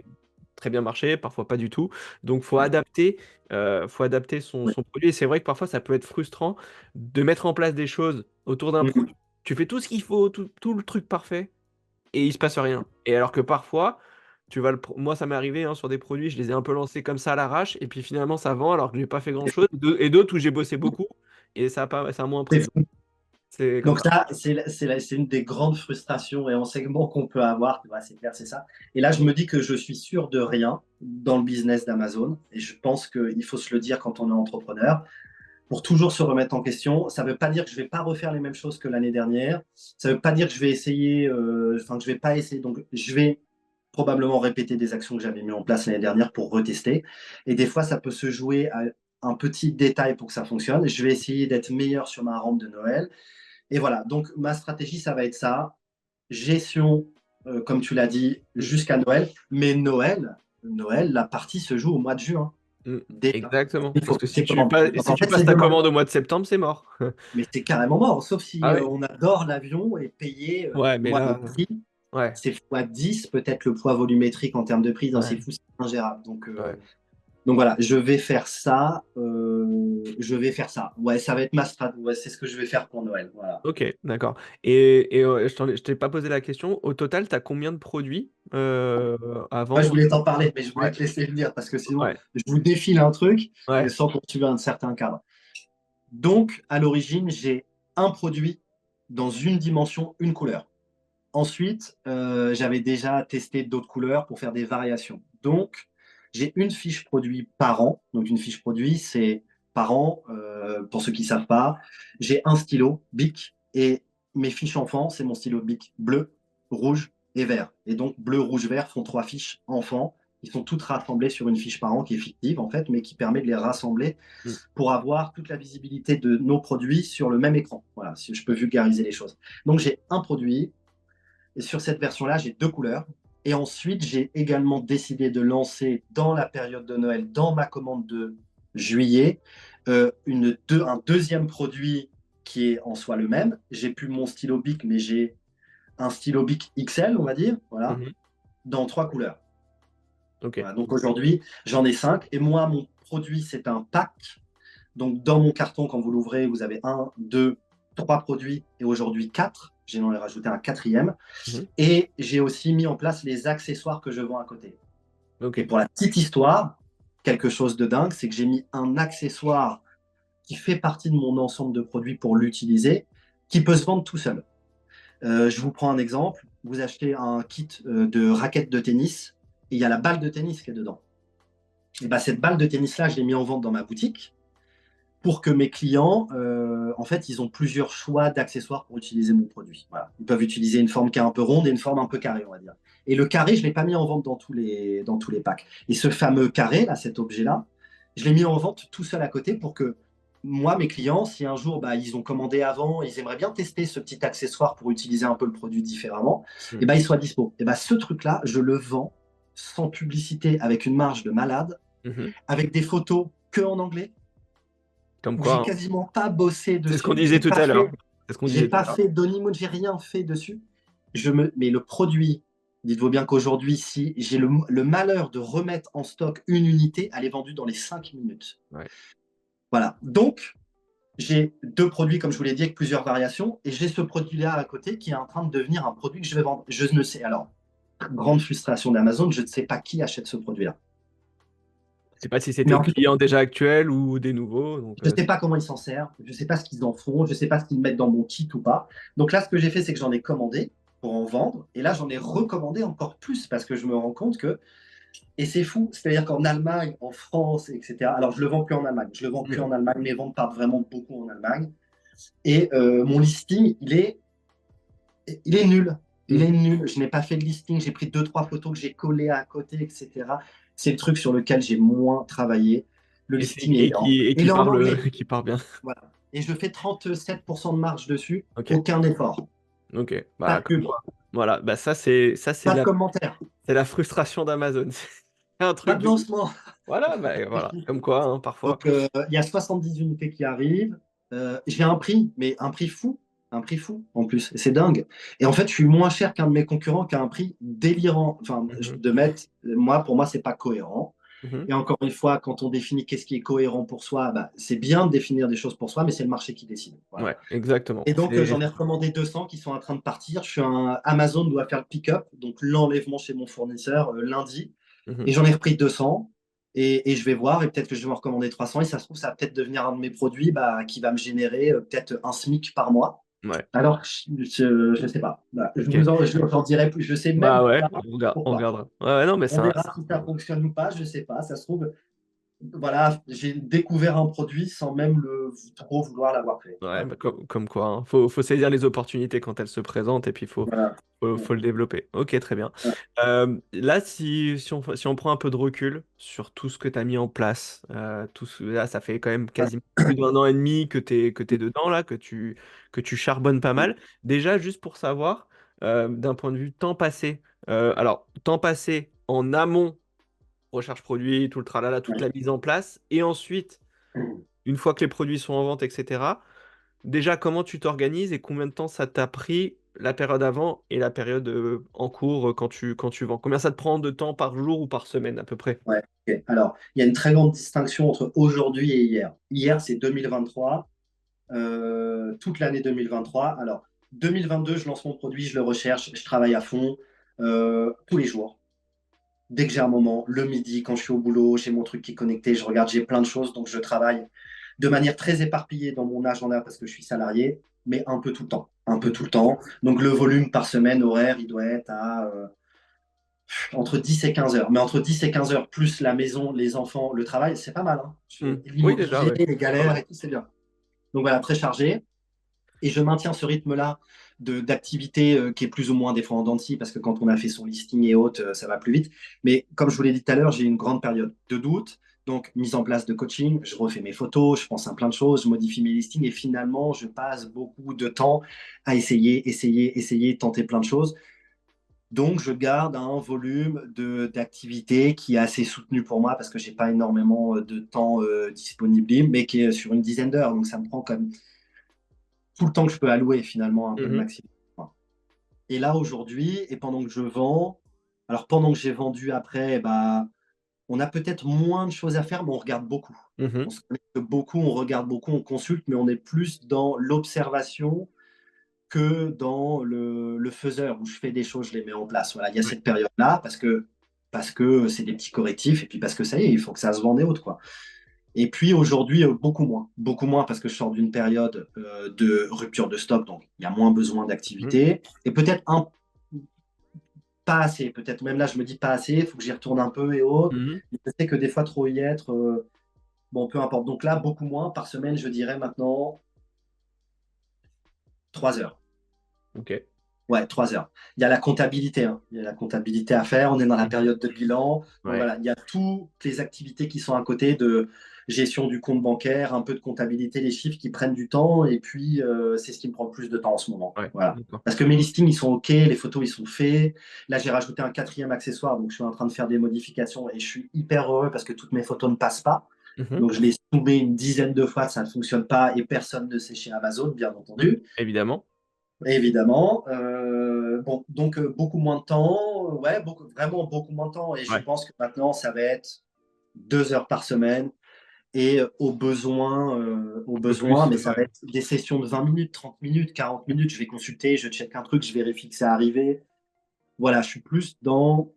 Speaker 3: très bien marcher, parfois pas du tout. Donc, faut adapter son,
Speaker 2: Oui.
Speaker 3: son produit. Et c'est vrai que parfois ça peut être frustrant de mettre en place des choses autour d'un produit.
Speaker 2: Mhm.
Speaker 3: Tu fais tout ce qu'il faut, tout le truc parfait et il se passe rien. Et alors que parfois, moi ça m'est arrivé hein, sur des produits, je les ai un peu lancés comme ça à l'arrache, et puis finalement ça vend alors que j'ai pas fait grand-chose, et d'autres où j'ai bossé beaucoup, et ça a moins pris.
Speaker 2: C'est
Speaker 3: Donc,
Speaker 2: fou.
Speaker 3: c'est comme
Speaker 2: Donc
Speaker 3: ça.
Speaker 2: ça, c'est une des grandes frustrations et enseignements qu'on peut avoir. Tu vois, c'est clair, c'est ça. Et là, je me dis que je suis sûr de rien dans le business d'Amazon. Et je pense qu'il faut se le dire quand on est entrepreneur pour toujours se remettre en question. Ça ne veut pas dire que je ne vais pas refaire les mêmes choses que l'année dernière. Ça ne veut pas dire que je vais essayer, enfin, que je ne vais pas essayer. Donc, je vais probablement répéter des actions que j'avais mis en place l'année dernière pour retester. Et des fois, ça peut se jouer à un petit détail pour que ça fonctionne. Je vais essayer d'être meilleur sur ma rampe de Noël. Et voilà, donc ma stratégie, ça va être ça. Gestion, comme tu l'as dit,
Speaker 3: Mm,
Speaker 2: jusqu'à Noël. Mais Noël, la partie se joue au mois de juin.
Speaker 3: mm.
Speaker 2: Déjà.
Speaker 3: Exactement.
Speaker 2: Il
Speaker 3: Parce
Speaker 2: faut
Speaker 3: que
Speaker 2: s'y prendre. Donc
Speaker 3: si
Speaker 2: en
Speaker 3: tu
Speaker 2: fait,
Speaker 3: passes
Speaker 2: c'est
Speaker 3: ta
Speaker 2: demain.
Speaker 3: commande au mois de septembre, c'est mort.
Speaker 2: Mais c'est carrément mort, sauf si
Speaker 3: Ah ouais.
Speaker 2: on adore l'avion et payer,
Speaker 3: Ouais, mais
Speaker 2: moi, le
Speaker 3: là,
Speaker 2: prix,
Speaker 3: ouais,
Speaker 2: c'est fois 10 peut-être le poids volumétrique en termes de prix. Non, c'est
Speaker 3: ouais,
Speaker 2: fou, c'est ingérable.
Speaker 3: ouais.
Speaker 2: Donc voilà, je vais faire ça. Je vais faire ça. Ouais, ça va être ma strat. Ouais, c'est ce que je vais faire pour Noël. Voilà.
Speaker 3: Ok, d'accord. Et je t'ai pas posé la question. Au total, tu as combien de produits à
Speaker 2: Moi, je
Speaker 3: vendre?
Speaker 2: voulais t'en parler, mais je voulais
Speaker 3: Ouais,
Speaker 2: te laisser venir parce que sinon,
Speaker 3: ouais,
Speaker 2: je vous défile un truc
Speaker 3: ouais.
Speaker 2: sans poursuivre un certain cadre. Donc, à l'origine, j'ai un produit dans une dimension, une couleur. Ensuite, j'avais déjà testé d'autres couleurs pour faire des variations. Donc, j'ai une fiche produit par an. Donc, une fiche produit, c'est par an, pour ceux qui ne savent pas. J'ai un stylo Bic et mes fiches enfants, c'est mon stylo Bic bleu, rouge et vert. Et donc, bleu, rouge, vert font 3 fiches enfants. Ils sont toutes rassemblées sur une fiche par an qui est fictive, en fait, mais qui permet de les rassembler
Speaker 3: Mm.
Speaker 2: pour avoir toute la visibilité de nos produits sur le même écran. Voilà, si je peux vulgariser les choses. Donc, j'ai un produit, et sur cette version-là, j'ai 2 couleurs. Et ensuite, j'ai également décidé de lancer dans la période de Noël, dans ma commande de juillet, un deuxième produit qui est en soi le même. J'ai plus mon stylo Bic, mais j'ai un stylo Bic XL, on va dire, voilà,
Speaker 3: Mhm.
Speaker 2: dans 3 couleurs.
Speaker 3: Ok.
Speaker 2: Voilà, donc aujourd'hui, j'en ai 5. Et moi, mon produit, c'est un pack. Donc dans mon carton, quand vous l'ouvrez, vous avez 1, 2, 3 produits et aujourd'hui 4. J'ai rajouté un quatrième.
Speaker 3: Mhm.
Speaker 2: Et j'ai aussi mis en place les accessoires que je vends à côté.
Speaker 3: Ok.
Speaker 2: Et pour la petite histoire, quelque chose de dingue, c'est que j'ai mis un accessoire qui fait partie de mon ensemble de produits pour l'utiliser, qui peut se vendre tout seul. Je vous prends un exemple. Vous achetez un kit de raquettes de tennis et il y a la balle de tennis qui est dedans. Et ben, cette balle de tennis-là, je l'ai mis en vente dans ma boutique pour que mes clients, en fait, ils ont plusieurs choix d'accessoires pour utiliser mon produit. Voilà. Ils peuvent utiliser une forme qui est un peu ronde et une forme un peu carrée, on va dire. Et le carré, je ne l'ai pas mis en vente dans tous les packs. Et ce fameux carré, là, cet objet-là, je l'ai mis en vente tout seul à côté pour que moi, mes clients, si un jour bah, ils ont commandé avant, ils aimeraient bien tester ce petit accessoire pour utiliser un peu le produit différemment, et
Speaker 3: Mm.
Speaker 2: ben ils soient dispo. Et ben ce truc-là, je le vends sans publicité, avec une marge de malade,
Speaker 3: Mhm.
Speaker 2: avec des photos que en anglais,
Speaker 3: Comme
Speaker 2: où
Speaker 3: quoi,
Speaker 2: j'ai
Speaker 3: hein.
Speaker 2: quasiment pas bossé
Speaker 3: C'est ce qu'on
Speaker 2: dessus.
Speaker 3: disait tout à l'heure. C'est ce qu'on
Speaker 2: J'ai
Speaker 3: disait tout
Speaker 2: pas
Speaker 3: à l'heure.
Speaker 2: fait d'Hollywood, j'ai rien fait dessus. Mais le produit, dites-vous bien qu'aujourd'hui, si j'ai le malheur de remettre en stock une unité, elle est vendue dans les 5 minutes.
Speaker 3: Ouais.
Speaker 2: Voilà. Donc, j'ai 2 produits, comme je vous l'ai dit, avec plusieurs variations, et j'ai ce produit-là à côté qui est en train de devenir un produit que je vais vendre. Je ne sais. Alors, grande frustration d'Amazon, je ne sais pas qui achète ce produit-là.
Speaker 3: Je sais pas si
Speaker 2: Mais
Speaker 3: c'était
Speaker 2: en
Speaker 3: des
Speaker 2: tout cas,
Speaker 3: clients déjà actuels ou des nouveaux. Donc,
Speaker 2: je ne sais pas comment ils s'en servent, je ne sais pas ce qu'ils en font, je ne sais pas ce qu'ils mettent dans mon kit ou pas. Donc là, ce que j'ai fait, c'est que j'en ai commandé pour en vendre. Et là, j'en ai recommandé encore plus parce que je me rends compte que, et c'est fou, c'est-à-dire qu'en Allemagne, en France, etc. Alors, je le vends que en Allemagne. Je le vends que
Speaker 3: mm.
Speaker 2: en Allemagne. Mes ventes partent vraiment beaucoup en Allemagne. Et mon listing, il est nul. Il
Speaker 3: Mm.
Speaker 2: est nul. Je n'ai pas fait de listing. J'ai pris 2, 3 photos que j'ai collées à côté, etc. C'est le truc sur lequel j'ai moins travaillé. Le listing est lent.
Speaker 3: Et
Speaker 2: Il
Speaker 3: qui
Speaker 2: est en
Speaker 3: parle,
Speaker 2: anglais.
Speaker 3: qui parle bien.
Speaker 2: Voilà. Et je fais 37% de marge dessus.
Speaker 3: Ok.
Speaker 2: Aucun effort.
Speaker 3: Ok.
Speaker 2: Pas
Speaker 3: Bah,
Speaker 2: de
Speaker 3: comme
Speaker 2: pub.
Speaker 3: quoi. Voilà. Bah,
Speaker 2: Pas de commentaires.
Speaker 3: c'est la frustration d'Amazon. C'est un
Speaker 2: Pas
Speaker 3: truc
Speaker 2: de
Speaker 3: de.
Speaker 2: lancement.
Speaker 3: Voilà, bah, voilà, comme quoi, hein, parfois.
Speaker 2: Donc, il y a 70 unités qui arrivent. J'ai un prix, mais un prix fou en plus. Et c'est dingue. Et en fait, je suis moins cher qu'un de mes concurrents qui a un prix délirant. Enfin,
Speaker 3: Mhm,
Speaker 2: de mettre, moi, pour moi, c'est pas cohérent.
Speaker 3: mhm.
Speaker 2: Et encore une fois, quand on définit qu'est-ce qui est cohérent pour soi, bah, c'est bien de définir des choses pour soi, mais c'est le marché qui décide. Voilà.
Speaker 3: Ouais, exactement.
Speaker 2: Et donc, j'en ai recommandé 200 qui sont en train de partir. Amazon doit faire le pick-up, donc l'enlèvement chez mon fournisseur lundi.
Speaker 3: Mhm.
Speaker 2: Et j'en ai repris 200. Et je vais voir, et peut-être que je vais me recommander 300. Et ça se trouve, ça va peut-être devenir un de mes produits bah, qui va me générer peut-être un SMIC par mois.
Speaker 3: Ouais,
Speaker 2: Alors, je sais pas. Bah,
Speaker 3: ok.
Speaker 2: je vous en dirai plus. Je sais même
Speaker 3: Bah ouais,
Speaker 2: pas
Speaker 3: on
Speaker 2: pourquoi.
Speaker 3: regardera. Ouais, ouais, non, mais
Speaker 2: On verra si ça fonctionne ou pas. Je sais pas. Ça se trouve, voilà, j'ai découvert un produit sans même trop vouloir l'avoir fait.
Speaker 3: ouais,
Speaker 2: Voilà.
Speaker 3: bah, comme quoi, hein. Faut saisir les opportunités quand elles se présentent et puis
Speaker 2: Voilà.
Speaker 3: faut le développer. Ok, très bien.
Speaker 2: Voilà.
Speaker 3: Là, si on prend un peu de recul sur tout ce que tu as mis en place, là, ça fait quand même quasiment plus d'1 an et demi que t'es dedans, là, que tu charbonnes pas mal. Déjà, juste pour savoir, d'un point de vue temps passé, alors, temps passé en amont, recherche produit, tout le tralala, toute la mise en place, et ensuite, une fois que les produits sont en vente, etc. Déjà, comment tu t'organises et combien de temps ça t'a pris la période avant et la période en cours quand tu vends? Combien ça te prend de temps par jour ou par semaine à peu près?
Speaker 2: Ouais, ok. Alors, il y a une très grande distinction entre aujourd'hui et hier. Hier, c'est 2023, toute l'année 2023. Alors, 2022, je lance mon produit, je le recherche, je travaille à fond, tous les jours. Dès que j'ai un moment, le midi, quand je suis au boulot, j'ai mon truc qui est connecté, je regarde, j'ai plein de choses, donc je travaille de manière très éparpillée dans mon agenda parce que je suis salarié, mais un peu tout le temps. Un peu tout
Speaker 3: Mhm.
Speaker 2: le temps. Donc, le volume par semaine horaire, il doit être à entre 10 et 15 heures. Mais entre 10 et 15 heures, plus la maison, les enfants, le travail, c'est pas mal. Hein.
Speaker 3: Oui, déjà,
Speaker 2: L'immobilier,
Speaker 3: ouais.
Speaker 2: les
Speaker 3: C'est pas
Speaker 2: galères
Speaker 3: mal.
Speaker 2: et tout, c'est bien. Donc voilà, très chargé. Et je maintiens ce rythme-là d'activité qui est plus ou moins des fois en dents de scie, parce que quand on a fait son listing et autres, ça va plus vite. Mais comme je vous l'ai dit tout à l'heure, j'ai une grande période de doute. Donc, mise en place de coaching, je refais mes photos, je pense à plein de choses, je modifie mes listings et finalement, je passe beaucoup de temps à essayer, tenter plein de choses. Donc, je garde un volume d'activité qui est assez soutenu pour moi parce que j'ai pas énormément de temps disponible, mais qui est sur une dizaine d'heures. Donc, ça me prend comme tout le temps que je peux allouer finalement un peu le
Speaker 3: Mhm.
Speaker 2: maximum. Et là, aujourd'hui, et pendant que je vends, alors pendant que j'ai vendu après, bah, on a peut-être moins de choses à faire, mais on regarde beaucoup. On
Speaker 3: Mhm.
Speaker 2: se connecte beaucoup, on regarde beaucoup, on consulte, mais on est plus dans l'observation que dans le faiseur où je fais des choses, je les mets en place. Voilà, il y a
Speaker 3: Ouais.
Speaker 2: cette période-là parce que c'est des petits correctifs et puis parce que ça y est, il faut que ça se vende et autres, quoi. Et puis aujourd'hui, beaucoup moins parce que je sors d'une période de rupture de stock, donc il y a moins besoin
Speaker 3: Mhm.
Speaker 2: d'activité et peut-être pas assez. Peut-être même là, je me dis pas assez, il faut que j'y retourne un peu et autres.
Speaker 3: Mhm.
Speaker 2: Je sais que des fois, trop y être, bon, peu importe. Donc là, beaucoup moins par semaine, je dirais maintenant 3 heures.
Speaker 3: Ok.
Speaker 2: Ouais, 3 heures. Il y a la comptabilité, hein. Il y a la comptabilité à faire. On est dans la
Speaker 3: Mhm.
Speaker 2: période de bilan. Donc
Speaker 3: Ouais.
Speaker 2: voilà, il y a toutes les activités qui sont à côté de gestion du compte bancaire, un peu de comptabilité, les chiffres qui prennent du temps. Et puis, c'est ce qui me prend le plus de temps en ce moment.
Speaker 3: Ouais.
Speaker 2: Voilà.
Speaker 3: D'accord.
Speaker 2: Parce que mes listings, ils sont OK, les photos, ils sont faits. Là, j'ai rajouté un quatrième accessoire. Donc, je suis en train de faire des modifications et je suis hyper heureux parce que toutes mes photos ne passent pas.
Speaker 3: Mhm.
Speaker 2: Donc, je l'ai soumis une dizaine de fois, ça ne fonctionne pas et personne ne sait chez Amazon, bien entendu.
Speaker 3: Évidemment.
Speaker 2: Évidemment. Bon, donc beaucoup moins de temps, ouais, vraiment beaucoup moins de temps. Et je
Speaker 3: Ouais.
Speaker 2: pense que maintenant, ça va être 2 heures par semaine et au
Speaker 3: Un peu
Speaker 2: besoin,
Speaker 3: plus.
Speaker 2: mais ça va
Speaker 3: Ouais.
Speaker 2: être des sessions de 20 minutes, 30 minutes, 40 minutes. Je vais consulter, je check un truc, je vérifie que c'est arrivé. Voilà, je suis plus dans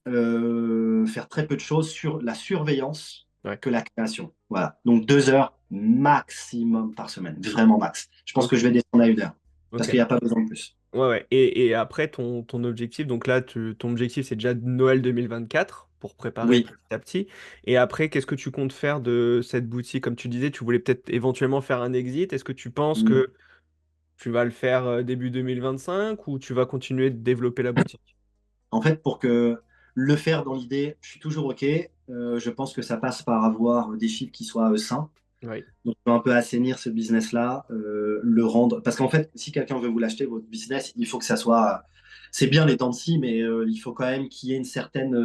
Speaker 2: faire très peu de choses sur la surveillance
Speaker 3: Ouais.
Speaker 2: que la création. Voilà, donc 2 heures maximum par semaine, vraiment max. Je pense
Speaker 3: Ok.
Speaker 2: que je vais descendre à 1 heure parce
Speaker 3: Ok.
Speaker 2: qu'il n'y a pas besoin de plus.
Speaker 3: Ouais, ouais. Et après, ton objectif, donc là, ton objectif, c'est déjà Noël 2024 pour préparer
Speaker 2: Oui.
Speaker 3: petit à petit. Et après, qu'est-ce que tu comptes faire de cette boutique? Comme tu disais, tu voulais peut-être éventuellement faire un exit. Est-ce que tu penses
Speaker 2: Mm.
Speaker 3: que tu vas le faire début 2025 ou tu vas continuer de développer la boutique?
Speaker 2: En fait, pour que le faire dans l'idée, je suis toujours OK. Je pense que ça passe par avoir des chiffres qui soient sains.
Speaker 3: Oui.
Speaker 2: Donc, on peut un peu assainir ce business-là, le rendre. Parce qu'en fait, si quelqu'un veut vous l'acheter, votre business, il faut que ça soit. C'est bien les dents de scie, mais il faut quand même qu'il y ait une certaine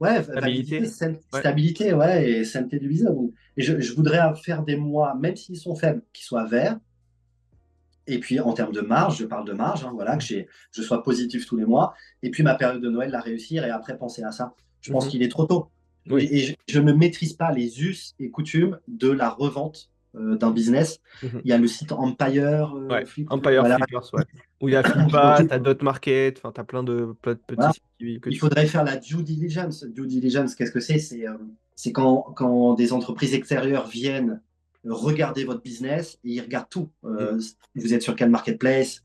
Speaker 2: Ouais, validité,
Speaker 3: stabilité. Ouais.
Speaker 2: stabilité, ouais, et sainteté du business. Donc, et je voudrais faire des mois, même s'ils sont faibles, qui soient verts. Et puis en termes de marge, je parle de marge, hein, voilà, je sois positif tous les mois. Et puis ma période de Noël, la réussir et après penser à ça. Je pense
Speaker 3: Mhm.
Speaker 2: qu'il est trop tôt.
Speaker 3: Oui.
Speaker 2: Et je ne maîtrise pas les us et coutumes de la revente d'un business.
Speaker 3: Mhm.
Speaker 2: Il y a le site Empire,
Speaker 3: Ouais.
Speaker 2: Flip,
Speaker 3: Empire
Speaker 2: voilà.
Speaker 3: Flippers, ouais. Où il y a
Speaker 2: Je
Speaker 3: Flippa,
Speaker 2: m'occupe.
Speaker 3: t'as Dot Market, enfin, t'as plein de petits
Speaker 2: Voilà.
Speaker 3: sites que
Speaker 2: Il
Speaker 3: tu peux.
Speaker 2: faudrait faire la due diligence. Due diligence, qu'est-ce que c'est? C'est quand des entreprises extérieures viennent regarder votre business et ils regardent tout.
Speaker 3: Mm.
Speaker 2: Vous êtes sur quel marketplace,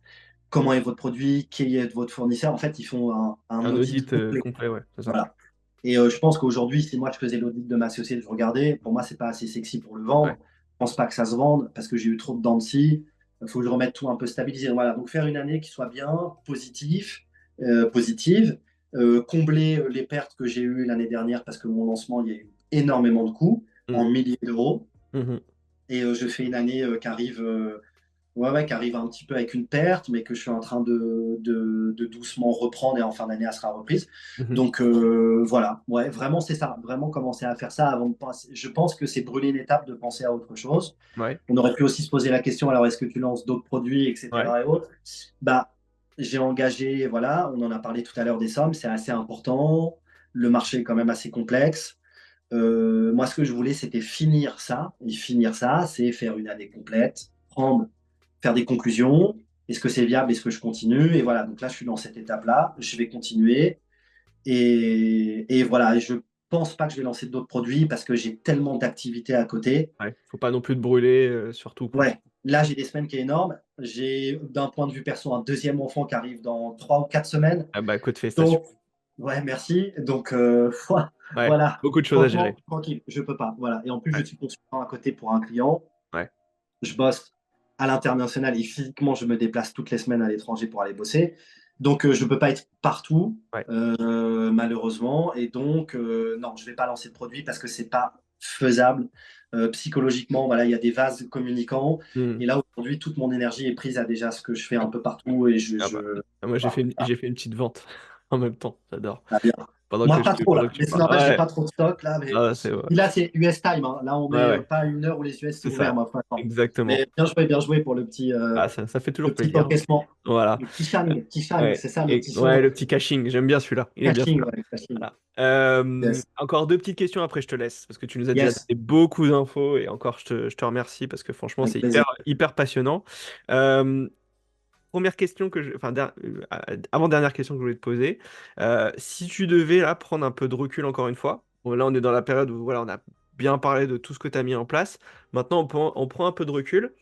Speaker 2: comment est votre produit, qui est votre fournisseur. En fait, ils font un
Speaker 3: Un
Speaker 2: audit
Speaker 3: audit
Speaker 2: complet.
Speaker 3: complet, ouais, c'est ça.
Speaker 2: Voilà. Et je pense qu'aujourd'hui, si moi je faisais l'audit de ma société, je regardais, pour moi, c'est pas assez sexy pour le
Speaker 3: Ouais.
Speaker 2: vendre. Je pense pas que ça se vende parce que j'ai eu trop de dents de scie. Il faut que je remette tout un peu stabilisé. Voilà. Donc faire une année qui soit bien, positive, combler les pertes que j'ai eues l'année dernière parce que mon lancement, il y a eu énormément de coûts
Speaker 3: Mm.
Speaker 2: en milliers d'euros.
Speaker 3: Mhm.
Speaker 2: Et je fais une année qui arrive un petit peu avec une perte, mais que je suis en train de doucement reprendre et en fin d'année, elle sera reprise.
Speaker 3: Mhm.
Speaker 2: Donc voilà, ouais, vraiment c'est ça, vraiment commencer à faire ça avant de penser. Je pense que c'est brûler une étape de penser à autre chose.
Speaker 3: Ouais.
Speaker 2: On aurait pu aussi se poser la question, alors est-ce que tu lances d'autres produits,
Speaker 3: Ouais.
Speaker 2: etc. et autres. Bah, j'ai engagé, voilà, on en a parlé tout à l'heure des sommes, c'est assez important. Le marché est quand même assez complexe. Moi, ce que je voulais, c'était finir ça. Et finir ça, c'est faire une année complète, faire des conclusions. Est-ce que c'est viable? Est-ce que je continue? Et voilà, donc là, je suis dans cette étape-là. Je vais continuer. Et voilà, et je pense pas que je vais lancer d'autres produits parce que j'ai tellement d'activités à côté.
Speaker 3: Ouais. Faut pas non plus te brûler, surtout, quoi.
Speaker 2: Ouais, là, j'ai des semaines qui est énorme. J'ai, d'un point de vue perso, un deuxième enfant qui arrive dans 3 ou 4 semaines.
Speaker 3: Ah bah, écoute, félicitations.
Speaker 2: Donc, ouais, merci. Donc,
Speaker 3: Ouais.
Speaker 2: voilà.
Speaker 3: Beaucoup de choses à gérer.
Speaker 2: Franchement, tranquille, je peux pas. Voilà. Et en plus, je
Speaker 3: Ouais.
Speaker 2: suis consultant à côté pour un client.
Speaker 3: Ouais.
Speaker 2: Je bosse à l'international et physiquement, je me déplace toutes les semaines à l'étranger pour aller bosser. Donc, je ne peux pas être partout,
Speaker 3: Ouais.
Speaker 2: malheureusement. Et donc, non, je ne vais pas lancer de produit parce que ce n'est pas faisable. Psychologiquement, voilà, il y a des vases communicants.
Speaker 3: Mm.
Speaker 2: Et là, aujourd'hui, toute mon énergie est prise à déjà ce que je fais un peu partout. Et
Speaker 3: Ah bah.
Speaker 2: je...
Speaker 3: Moi,
Speaker 2: Voilà.
Speaker 3: j'ai fait une petite vente en même temps. J'adore.
Speaker 2: Ah, bien. Moi, pas trop
Speaker 3: Pendant
Speaker 2: là.
Speaker 3: que tu
Speaker 2: Mais c'est
Speaker 3: parles.
Speaker 2: normal, j'ai
Speaker 3: Ouais.
Speaker 2: pas trop de stock là. Mais
Speaker 3: Ah, c'est ouais.
Speaker 2: puis là, c'est US time, hein. Là, on
Speaker 3: Ouais,
Speaker 2: est
Speaker 3: ouais.
Speaker 2: pas à une heure où les US sont
Speaker 3: C'est
Speaker 2: ouverts,
Speaker 3: ça.
Speaker 2: moi, franchement. Mais
Speaker 3: Exactement.
Speaker 2: bien joué pour
Speaker 3: Ah, ça fait
Speaker 2: le
Speaker 3: toujours
Speaker 2: petit
Speaker 3: plaisir.
Speaker 2: encaissement.
Speaker 3: Voilà.
Speaker 2: Petit shang,
Speaker 3: Ouais.
Speaker 2: c'est ça, le
Speaker 3: Et
Speaker 2: petit
Speaker 3: ouais,
Speaker 2: son.
Speaker 3: le petit caching, j'aime bien celui-là. Il est bien
Speaker 2: Caching,
Speaker 3: celui-là.
Speaker 2: ouais, caching.
Speaker 3: Voilà.
Speaker 2: Yes.
Speaker 3: Encore deux petites questions après je te laisse parce que tu nous as déjà
Speaker 2: Yes,
Speaker 3: donné beaucoup d'infos et encore je te remercie parce que franchement
Speaker 2: avec
Speaker 3: c'est
Speaker 2: plaisir.
Speaker 3: hyper passionnant. Euh, Première question avant-dernière question que je voulais te poser. Si tu devais là prendre un peu de recul encore une fois, bon, là on est dans la période où voilà, on a bien parlé de tout ce que tu as mis en place. Maintenant on prend un peu de recul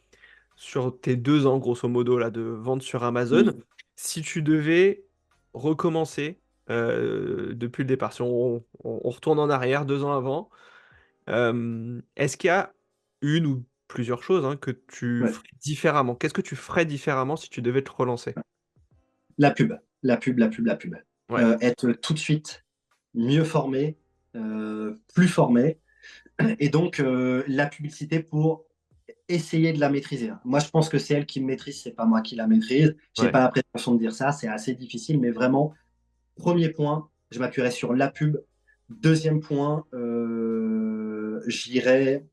Speaker 3: sur tes 2 ans, grosso modo, là, de vente sur Amazon,
Speaker 2: Mm.
Speaker 3: si tu devais recommencer depuis le départ, si on retourne en arrière 2 ans avant, est-ce qu'il y a une ou plusieurs choses hein, que tu
Speaker 2: Ouais.
Speaker 3: ferais différemment? Qu'est-ce que tu ferais différemment si tu devais te relancer?
Speaker 2: La pub, la pub, la pub, la pub.
Speaker 3: Ouais,
Speaker 2: Être tout de suite mieux formé, plus formé. Et donc, la publicité pour essayer de la maîtriser. Moi, je pense que c'est elle qui me maîtrise, c'est pas moi qui la maîtrise. J'ai
Speaker 3: ouais,
Speaker 2: pas la prétention de dire ça, c'est assez difficile, mais vraiment, premier point, je m'appuierai sur la pub. Deuxième point, j'irai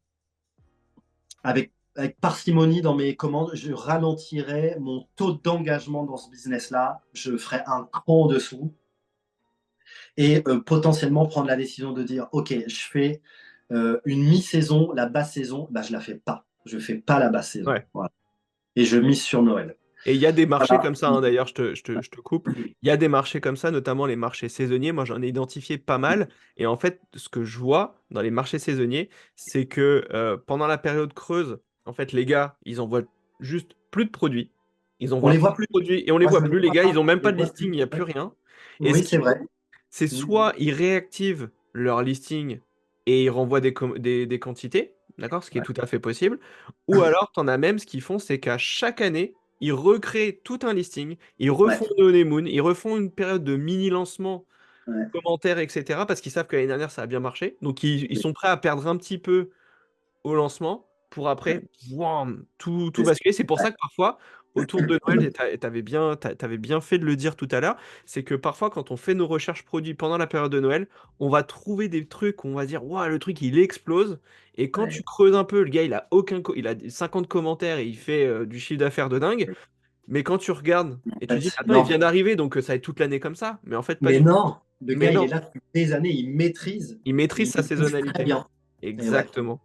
Speaker 2: avec parcimonie dans mes commandes, je ralentirai mon taux d'engagement dans ce business-là, je ferai un cran en dessous et potentiellement prendre la décision de dire, OK, je fais une mi-saison, la basse saison, bah, je la fais pas. Je fais pas la basse saison.
Speaker 3: ouais.
Speaker 2: Voilà. Et je mise sur Noël.
Speaker 3: Et il y a des marchés
Speaker 2: Voilà.
Speaker 3: comme ça, hein, d'ailleurs, je te coupe. Il y a des marchés comme ça, notamment les marchés saisonniers. Moi, j'en ai identifié pas mal. Et en fait, ce que je vois dans les marchés saisonniers, c'est que pendant la période creuse, en fait, les gars, ils envoient juste plus de produits. Ils
Speaker 2: On les
Speaker 3: envoient plus
Speaker 2: voit
Speaker 3: de
Speaker 2: plus.
Speaker 3: produits et on les
Speaker 2: Moi,
Speaker 3: voit
Speaker 2: je ne les
Speaker 3: plus, les
Speaker 2: vois
Speaker 3: gars. Ils
Speaker 2: pas.
Speaker 3: n'ont même
Speaker 2: Je
Speaker 3: pas
Speaker 2: les
Speaker 3: de
Speaker 2: vois
Speaker 3: listing, il
Speaker 2: plus.
Speaker 3: n'y a plus
Speaker 2: Ouais.
Speaker 3: rien. Et
Speaker 2: Oui,
Speaker 3: ce
Speaker 2: c'est
Speaker 3: qu'ils
Speaker 2: vrai.
Speaker 3: font, c'est soit ils réactivent leur listing et ils renvoient des quantités, d'accord, ce qui est
Speaker 2: Ouais.
Speaker 3: tout à fait possible. Ou alors, tu en as même, ce qu'ils font, c'est qu'à chaque année, ils recréent tout un listing, ils
Speaker 2: Ouais.
Speaker 3: refont une honeymoon, ils refont une période de mini-lancement,
Speaker 2: Ouais.
Speaker 3: commentaires, etc. Parce qu'ils savent que l'année dernière, ça a bien marché. Donc, ils sont prêts à perdre un petit peu au lancement pour après,
Speaker 2: Ouais.
Speaker 3: wouam, tout
Speaker 2: C'est
Speaker 3: basculer. C'est pour
Speaker 2: ça.
Speaker 3: ça que parfois, autour de Noël, et t'avais bien fait de le dire tout à l'heure, c'est que parfois, quand on fait nos recherches produits pendant la période de Noël, on va trouver des trucs, on va dire, waouh, le truc, il explose. Et quand tu
Speaker 2: Ouais.
Speaker 3: creuses un peu, le gars, il a 50 commentaires et il fait du chiffre d'affaires de dingue. Mais quand tu regardes et
Speaker 2: En
Speaker 3: tu dis,
Speaker 2: fait,
Speaker 3: attends, il
Speaker 2: non.
Speaker 3: vient d'arriver, donc ça va être toute l'année comme ça. Mais en fait, pas
Speaker 2: Mais
Speaker 3: du tout.
Speaker 2: non, le
Speaker 3: Mais
Speaker 2: gars, il est
Speaker 3: non,
Speaker 2: là depuis des années,
Speaker 3: il maîtrise
Speaker 2: il
Speaker 3: sa
Speaker 2: maîtrise très
Speaker 3: saisonnalité.
Speaker 2: bien. Et ouais.
Speaker 3: Exactement.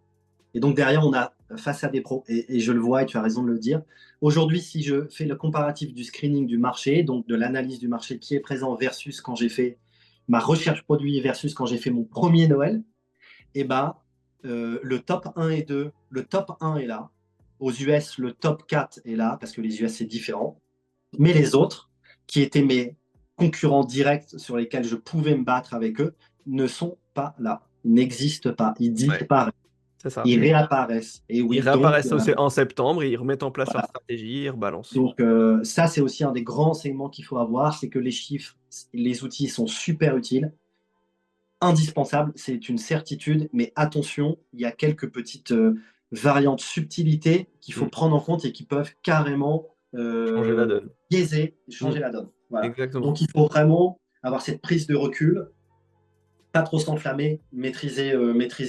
Speaker 2: Et donc derrière, on a face à des pros, et je le vois, et tu as raison de le dire. Aujourd'hui, si je fais le comparatif du screening du marché, donc de l'analyse du marché qui est présent versus quand j'ai fait ma recherche produit versus quand j'ai fait mon premier Noël, et ben, le top 1 et 2, le top 1 est là. Aux US, le top 4 est là, parce que les US, c'est différent. Mais les autres, qui étaient mes concurrents directs sur lesquels je pouvais me battre avec eux, ne sont pas là. Ils n'existent pas. Ils
Speaker 3: Ouais,
Speaker 2: disparaissent.
Speaker 3: c'est ça.
Speaker 2: Ils réapparaissent. Et
Speaker 3: Ils
Speaker 2: oui, donc,
Speaker 3: réapparaissent en septembre, ils remettent en place leur
Speaker 2: voilà.
Speaker 3: stratégie, ils rebalancent.
Speaker 2: Donc ça, c'est aussi un des grands enseignements qu'il faut avoir, c'est que les chiffres, les outils sont super utiles, indispensables, c'est une certitude, mais attention, il y a quelques petites variantes subtilités qu'il faut
Speaker 3: Mm.
Speaker 2: prendre en compte et qui peuvent carrément
Speaker 3: Changer la donne.
Speaker 2: biaiser,
Speaker 3: Mm.
Speaker 2: changer la donne. Voilà.
Speaker 3: Exactement.
Speaker 2: Donc il faut vraiment avoir cette prise de recul, pas trop s'enflammer, maîtriser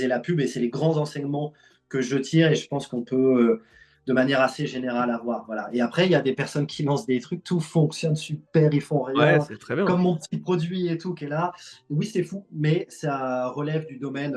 Speaker 2: la pub, et c'est les grands enseignements que je tire, et je pense qu'on peut, de manière assez générale, avoir. Voilà. Et après, il y a des personnes qui lancent des trucs, tout fonctionne super, ils font
Speaker 3: Ouais,
Speaker 2: rien,
Speaker 3: c'est très bien.
Speaker 2: comme mon petit produit et tout qui est là. Oui, c'est fou, mais ça relève du domaine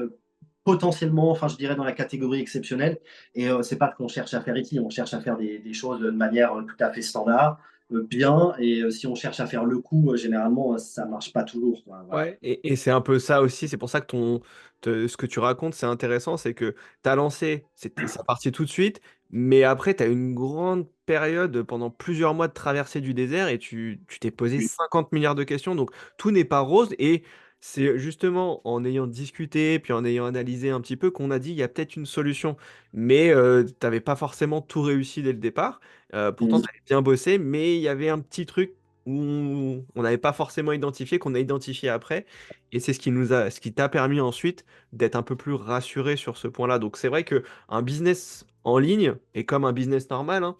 Speaker 2: potentiellement, enfin je dirais dans la catégorie exceptionnelle, et c'est pas qu'on cherche à faire ici, on cherche à faire des choses de manière tout à fait standard, bien, et si on cherche à faire le coup, généralement, ça marche pas toujours, quoi. Voilà.
Speaker 3: Ouais, et c'est un peu ça aussi, c'est pour ça que ce que tu racontes, c'est intéressant, c'est que tu as lancé, ça partit tout de suite, mais après, tu as une grande période pendant plusieurs mois de traversée du désert et tu t'es posé 50 milliards de questions, donc tout n'est pas rose, et c'est justement en ayant discuté, puis en ayant analysé un petit peu qu'on a dit, il y a peut-être une solution, mais tu n'avais pas forcément tout réussi dès le départ. Pourtant,
Speaker 2: Mm.
Speaker 3: tu avais bien bossé, mais il y avait un petit truc où on n'avait pas forcément identifié, qu'on a identifié après. Et c'est ce qui t'a permis ensuite d'être un peu plus rassuré sur ce point-là. Donc c'est vrai que un business en ligne est comme un business normal, hein.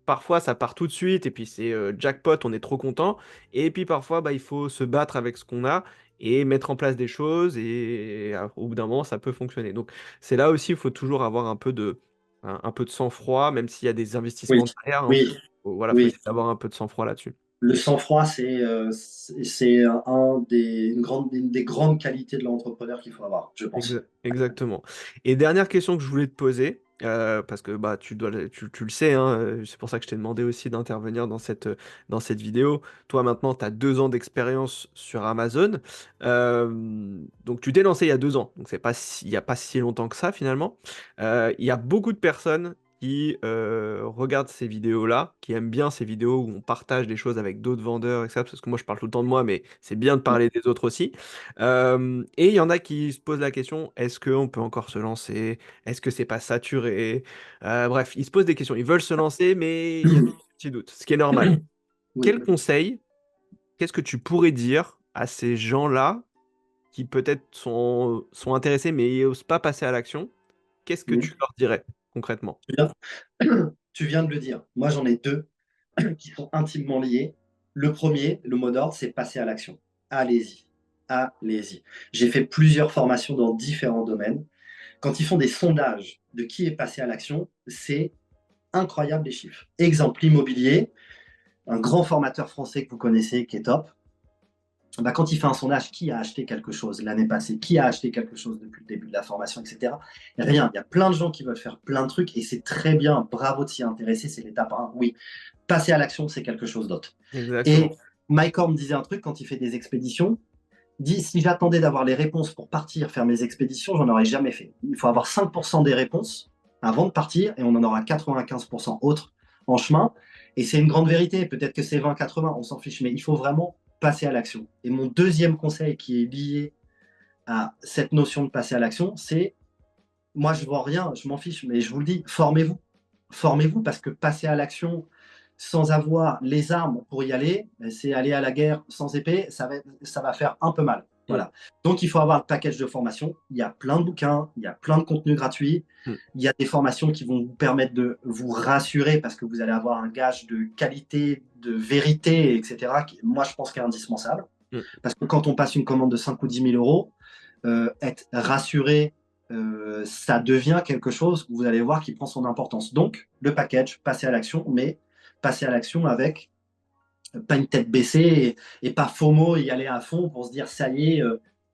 Speaker 3: Parfois ça part tout de suite et puis c'est jackpot, on est trop content. Et puis parfois bah, il faut se battre avec ce qu'on a et mettre en place des choses et au bout d'un moment ça peut fonctionner. Donc c'est là aussi il faut toujours avoir un peu de sang-froid, même s'il y a des
Speaker 2: Oui,
Speaker 3: investissements derrière, hein.
Speaker 2: oui,
Speaker 3: Voilà, faut
Speaker 2: oui.
Speaker 3: essayer d'avoir un peu de sang-froid là-dessus.
Speaker 2: Le sang-froid, c'est une des grandes qualités de l'entrepreneur qu'il faut avoir, je pense.
Speaker 3: Exactement. Et dernière question que je voulais te poser, parce que bah, tu le sais, hein, c'est pour ça que je t'ai demandé aussi d'intervenir dans cette vidéo. Toi, maintenant, tu as 2 ans d'expérience sur Amazon. Donc, tu t'es lancé il y a 2 ans. Donc, il n'y a pas si longtemps que ça, finalement. Il y a beaucoup de personnes qui regardent ces vidéos-là, qui aiment bien ces vidéos où on partage des choses avec d'autres vendeurs, etc. Parce que moi, je parle tout le temps de moi, mais c'est bien de parler des autres aussi. Et il y en a qui se posent la question, est-ce qu'on peut encore se lancer? Est-ce que c'est pas saturé? Bref, ils se posent des questions. Ils veulent se lancer, mais il y a des petits doutes, ce qui est normal.
Speaker 2: Oui.
Speaker 3: Quel conseil, qu'est-ce que tu pourrais dire à ces gens-là qui peut-être sont intéressés, mais n'osent pas passer à l'action? Qu'est-ce que tu
Speaker 2: Mhm.
Speaker 3: leur dirais concrètement?
Speaker 2: Tu viens, tu viens de le dire. Moi, j'en ai deux qui sont intimement liés. Le premier, le mot d'ordre, c'est passer à l'action. Allez-y. Allez-y. J'ai fait plusieurs formations dans différents domaines. Quand ils font des sondages de qui est passé à l'action, c'est incroyable les chiffres. Exemple immobilier, un grand formateur français que vous connaissez qui est top. Bah, quand il fait un sondage, qui a acheté quelque chose l'année passée, qui a acheté quelque chose depuis le début de la formation, etc. Rien. Il y a plein de gens qui veulent faire plein de trucs et c'est très bien. Bravo de s'y intéresser, c'est l'étape 1. Oui, passer à l'action, c'est quelque chose d'autre. Et
Speaker 3: Exactement.
Speaker 2: Mike Horn disait un truc quand il fait des expéditions. Il dit, si j'attendais d'avoir les réponses pour partir faire mes expéditions, j'en aurais jamais fait. Il faut avoir 5% des réponses avant de partir et on en aura 95% autres en chemin. Et c'est une grande vérité. Peut-être que c'est 20-80, on s'en fiche, mais il faut vraiment passer à l'action. Et mon deuxième conseil qui est lié à cette notion de passer à l'action, c'est, moi je vois rien, je m'en fiche, mais je vous le dis, formez-vous. Formez-vous parce que passer à l'action sans avoir les armes pour y aller, c'est aller à la guerre sans épée, ça va faire un peu mal.
Speaker 3: Mm.
Speaker 2: Voilà. Donc, il faut avoir le package de formation. Il y a plein de bouquins, il y a plein de contenus gratuits.
Speaker 3: Mm.
Speaker 2: Il y a des formations qui vont vous permettre de vous rassurer parce que vous allez avoir un gage de qualité, de vérité, etc. Qui, moi, je pense qu'il est indispensable.
Speaker 3: Mm.
Speaker 2: Parce que quand on passe une commande de 5 ou 10 000 euros, être rassuré, ça devient quelque chose, vous allez voir, qui prend son importance. Donc, le package, passer à l'action, mais passer à l'action avec pas une tête baissée et pas FOMO, y aller à fond pour se dire, ça y est,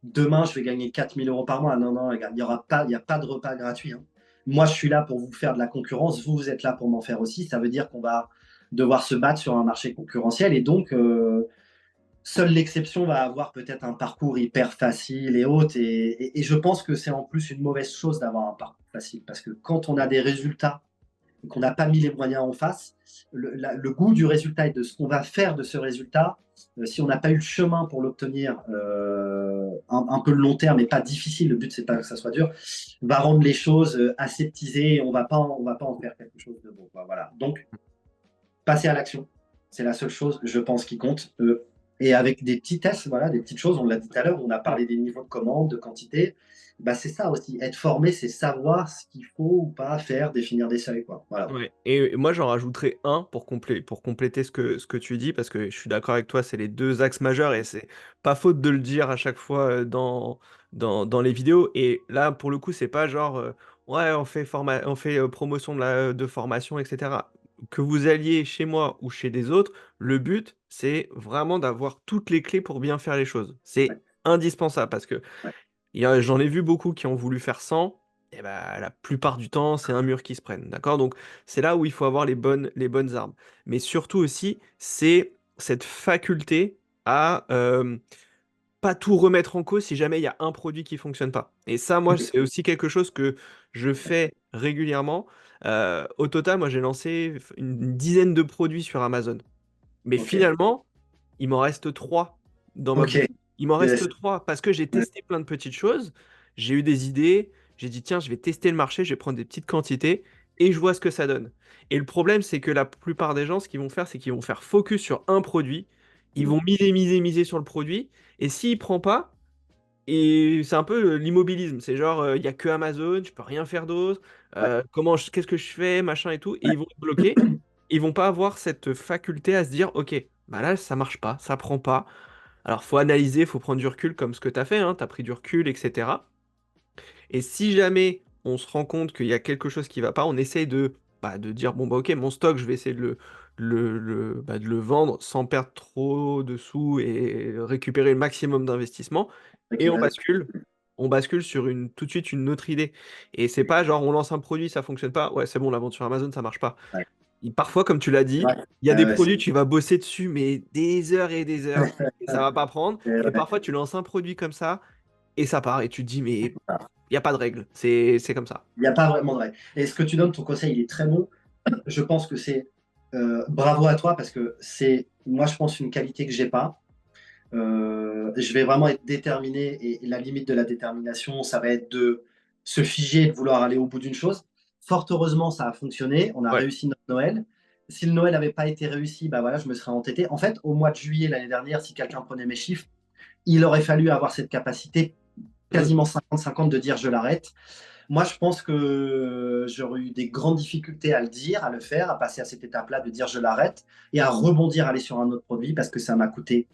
Speaker 2: demain, je vais gagner 4 000 euros par mois. Non, non, regarde, il n'y a pas de repas gratuit, hein. Moi, je suis là pour vous faire de la concurrence. Vous, vous êtes là pour m'en faire aussi. Ça veut dire qu'on va devoir se battre sur un marché concurrentiel. Et donc, seule l'exception va avoir peut-être un parcours hyper facile et haute. Et je pense que c'est en plus une mauvaise chose d'avoir un parcours facile. Parce que quand on a des résultats et qu'on n'a pas mis les moyens en face, le goût du résultat et de ce qu'on va faire de ce résultat, si on n'a pas eu le chemin pour l'obtenir, un peu le long terme et pas difficile, le but c'est pas que ça soit dur, va rendre les choses aseptisées et on va pas en faire quelque chose de bon. Voilà. Donc, passer à l'action, c'est la seule chose, je pense, qui compte. Et avec des petits tests, voilà, des petites choses, on l'a dit tout à l'heure, on a parlé des niveaux de commande, de quantité. Bah, c'est ça aussi. Être formé, c'est savoir ce qu'il faut ou pas faire, définir des seuils, quoi. Voilà.
Speaker 3: Ouais. Et moi, j'en rajouterais un pour compléter ce que tu dis, parce que je suis d'accord avec toi, c'est les deux axes majeurs et c'est pas faute de le dire à chaque fois dans les vidéos. Et là, pour le coup, c'est pas genre, ouais, on fait promotion de formation, etc. Que vous alliez chez moi ou chez des autres, le but, c'est vraiment d'avoir toutes les clés pour bien faire les choses.
Speaker 2: Ouais,
Speaker 3: C'est indispensable parce que
Speaker 2: ouais.
Speaker 3: j'en ai vu beaucoup qui ont voulu faire 100, et bah, la plupart du temps, c'est un mur qui se prenne, d'accord? Donc, c'est là où il faut avoir les bonnes armes. Mais surtout aussi, c'est cette faculté à pas tout remettre en cause si jamais il y a un produit qui fonctionne pas. Et ça, moi, c'est aussi quelque chose que je fais régulièrement. Au total, moi, j'ai lancé une dizaine de produits sur Amazon. Mais
Speaker 2: Ok.
Speaker 3: finalement, il m'en reste trois dans ma
Speaker 2: Ok.
Speaker 3: boutique. Il m'en reste
Speaker 2: Yes.
Speaker 3: trois parce que j'ai
Speaker 2: Ouais.
Speaker 3: testé plein de petites choses. J'ai eu des idées. J'ai dit, tiens, je vais tester le marché, je vais prendre des petites quantités et je vois ce que ça donne. Et le problème, c'est que la plupart des gens, ce qu'ils vont faire, c'est qu'ils vont faire focus sur un produit. Ils vont miser sur le produit. Et s'il ne prend pas, et c'est un peu l'immobilisme. C'est genre, il n'y a que Amazon, je peux rien faire d'autre.
Speaker 2: Ouais.
Speaker 3: Qu'est-ce que je fais, machin et tout. Et ils vont être bloqués. Ils vont pas avoir cette faculté à se dire, ok, bah là, ça marche pas, ça prend pas. Alors, faut analyser, faut prendre du recul comme ce que tu as fait, hein, tu as pris du recul, etc. Et si jamais on se rend compte qu'il y a quelque chose qui va pas, on essaye de dire, bon, bah ok, mon stock, je vais essayer de le vendre sans perdre trop de sous et récupérer le maximum d'investissement. Et
Speaker 2: Ok.
Speaker 3: on bascule sur tout de suite une autre idée. Et c'est pas genre on lance un produit, ça fonctionne pas, ouais, c'est bon, la vente sur Amazon, ça marche pas.
Speaker 2: Ouais.
Speaker 3: Et parfois, comme tu l'as dit,
Speaker 2: Ouais.
Speaker 3: il y a des
Speaker 2: Ouais,
Speaker 3: produits, tu vas bosser dessus, mais des heures et des heures, et ça va pas prendre. Et
Speaker 2: ouais.
Speaker 3: parfois, tu lances un produit comme ça, et ça part, et tu te dis, mais il n'y a pas de règle, c'est comme ça.
Speaker 2: Il n'y a pas vraiment de règle. Et ce que tu donnes, ton conseil, il est très bon. Je pense que c'est bravo à toi parce que c'est, moi, je pense, une qualité que j'ai pas. Je vais vraiment être déterminé et la limite de la détermination, ça va être de se figer et de vouloir aller au bout d'une chose. Fort heureusement, ça a fonctionné. On a
Speaker 3: Ouais.
Speaker 2: réussi notre Noël. Si le Noël n'avait pas été réussi, bah voilà, je me serais entêté. En fait, au mois de juillet l'année dernière, si quelqu'un prenait mes chiffres, il aurait fallu avoir cette capacité
Speaker 3: Mm.
Speaker 2: quasiment 50-50 de dire je l'arrête. Moi, je pense que j'aurais eu des grandes difficultés à le dire, à le faire, à passer à cette étape-là de dire je l'arrête et à rebondir, aller sur un autre produit parce que ça m'a coûté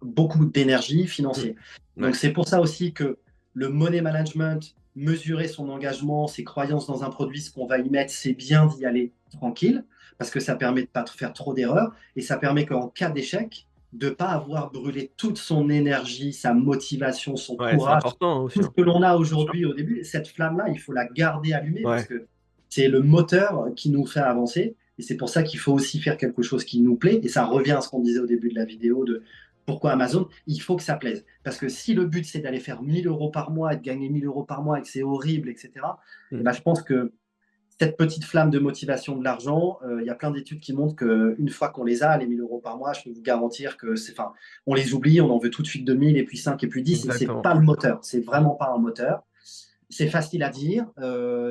Speaker 2: beaucoup d'énergie
Speaker 3: Mm.
Speaker 2: financière. Donc,
Speaker 3: Ouais.
Speaker 2: c'est pour ça aussi que le money management, mesurer son engagement, ses croyances dans un produit, ce qu'on va y mettre, c'est bien d'y aller tranquille parce que ça permet de ne pas faire trop d'erreurs et ça permet qu'en cas d'échec, de ne pas avoir brûlé toute son énergie, sa motivation, son
Speaker 3: Ouais, c'est
Speaker 2: courage,
Speaker 3: important hein,
Speaker 2: tout
Speaker 3: aussi,
Speaker 2: ce
Speaker 3: hein.
Speaker 2: que l'on a
Speaker 3: Bien sûr.
Speaker 2: aujourd'hui au début. Cette flamme-là, il faut la garder allumée parce
Speaker 3: Ouais.
Speaker 2: que c'est le moteur qui nous fait avancer. Et c'est pour ça qu'il faut aussi faire quelque chose qui nous plaît. Et ça revient à ce qu'on disait au début de la vidéo de pourquoi Amazon, il faut que ça plaise. Parce que si le but, c'est d'aller faire 1000 euros par mois et de gagner 1000 euros par mois et que c'est horrible, etc., et
Speaker 3: Mm.
Speaker 2: ben, je pense que cette petite flamme de motivation de l'argent, il y a plein d'études qui montrent qu'une fois qu'on les a, les 1000 euros par mois, je peux vous garantir que c'est, enfin, on les oublie, on en veut tout de suite 2000 et puis 5 et puis 10 et c'est
Speaker 3: Exactement.
Speaker 2: pas le moteur. C'est vraiment pas un moteur. C'est facile à dire,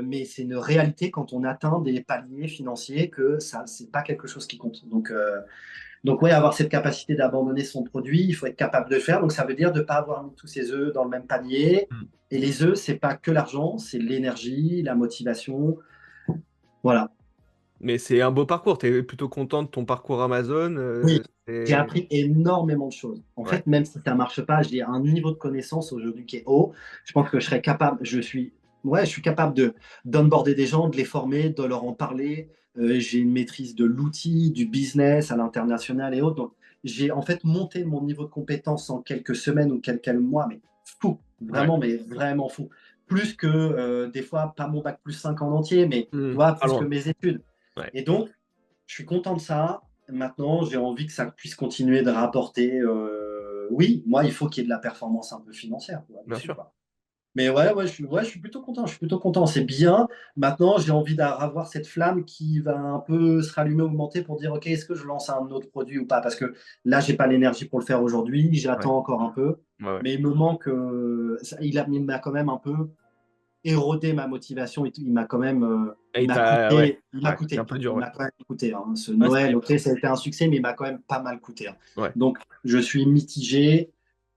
Speaker 2: mais c'est une réalité quand on atteint des paliers financiers que ça, c'est pas quelque chose qui compte. Donc, Donc, ouais, avoir cette capacité d'abandonner son produit, il faut être capable de le faire. Donc, ça veut dire de ne pas avoir mis tous ses œufs dans le même panier.
Speaker 3: Mmh.
Speaker 2: Et les œufs, c'est pas que l'argent, c'est l'énergie, la motivation. Voilà.
Speaker 3: Mais c'est un beau parcours. Tu es plutôt content de ton parcours Amazon,
Speaker 2: Oui, j'ai
Speaker 3: c'est
Speaker 2: appris énormément de choses. En
Speaker 3: ouais,
Speaker 2: fait, même si ça marche pas, j'ai un niveau de connaissance aujourd'hui qui est haut. Je pense que je serais capable, ouais, je suis capable d'onboarder des gens, de les former, de leur en parler. J'ai une maîtrise de l'outil, du business à l'international et autres. Donc, j'ai en fait monté mon niveau de compétence en quelques semaines ou quelques mois,
Speaker 3: ouais.
Speaker 2: mais vraiment fou. Plus que des fois, pas mon bac plus 5 en entier, mais tu
Speaker 3: Mmh,
Speaker 2: vois,
Speaker 3: pas
Speaker 2: plus que
Speaker 3: loin.
Speaker 2: mes études.
Speaker 3: Ouais,
Speaker 2: Et donc, je suis content de ça. Maintenant, j'ai envie que ça puisse continuer de rapporter. Oui, moi, il faut qu'il y ait de la performance un peu financière
Speaker 3: bien
Speaker 2: dessus,
Speaker 3: sûr.
Speaker 2: quoi. Mais ouais, je suis plutôt content. Je suis plutôt content. C'est bien. Maintenant, j'ai envie d'avoir cette flamme qui va un peu se rallumer, augmenter pour dire, OK, est-ce que je lance un autre produit ou pas? Parce que là, j'ai pas l'énergie pour le faire aujourd'hui.
Speaker 3: Ouais,
Speaker 2: J'attends encore un peu.
Speaker 3: ouais, ouais.
Speaker 2: Mais il me manque. Il m'a quand même un peu érodé ma motivation et tout. Il m'a quand même,
Speaker 3: Et il t'a ouais, ouais, c'est un peu dur,
Speaker 2: il
Speaker 3: ouais.
Speaker 2: m'a quand même coûté, hein. Ce
Speaker 3: Ouais, c'est
Speaker 2: Noël,
Speaker 3: bien.
Speaker 2: ok, ça a été un succès, mais il m'a quand même pas mal coûté, hein.
Speaker 3: Ouais.
Speaker 2: Donc, je suis mitigé.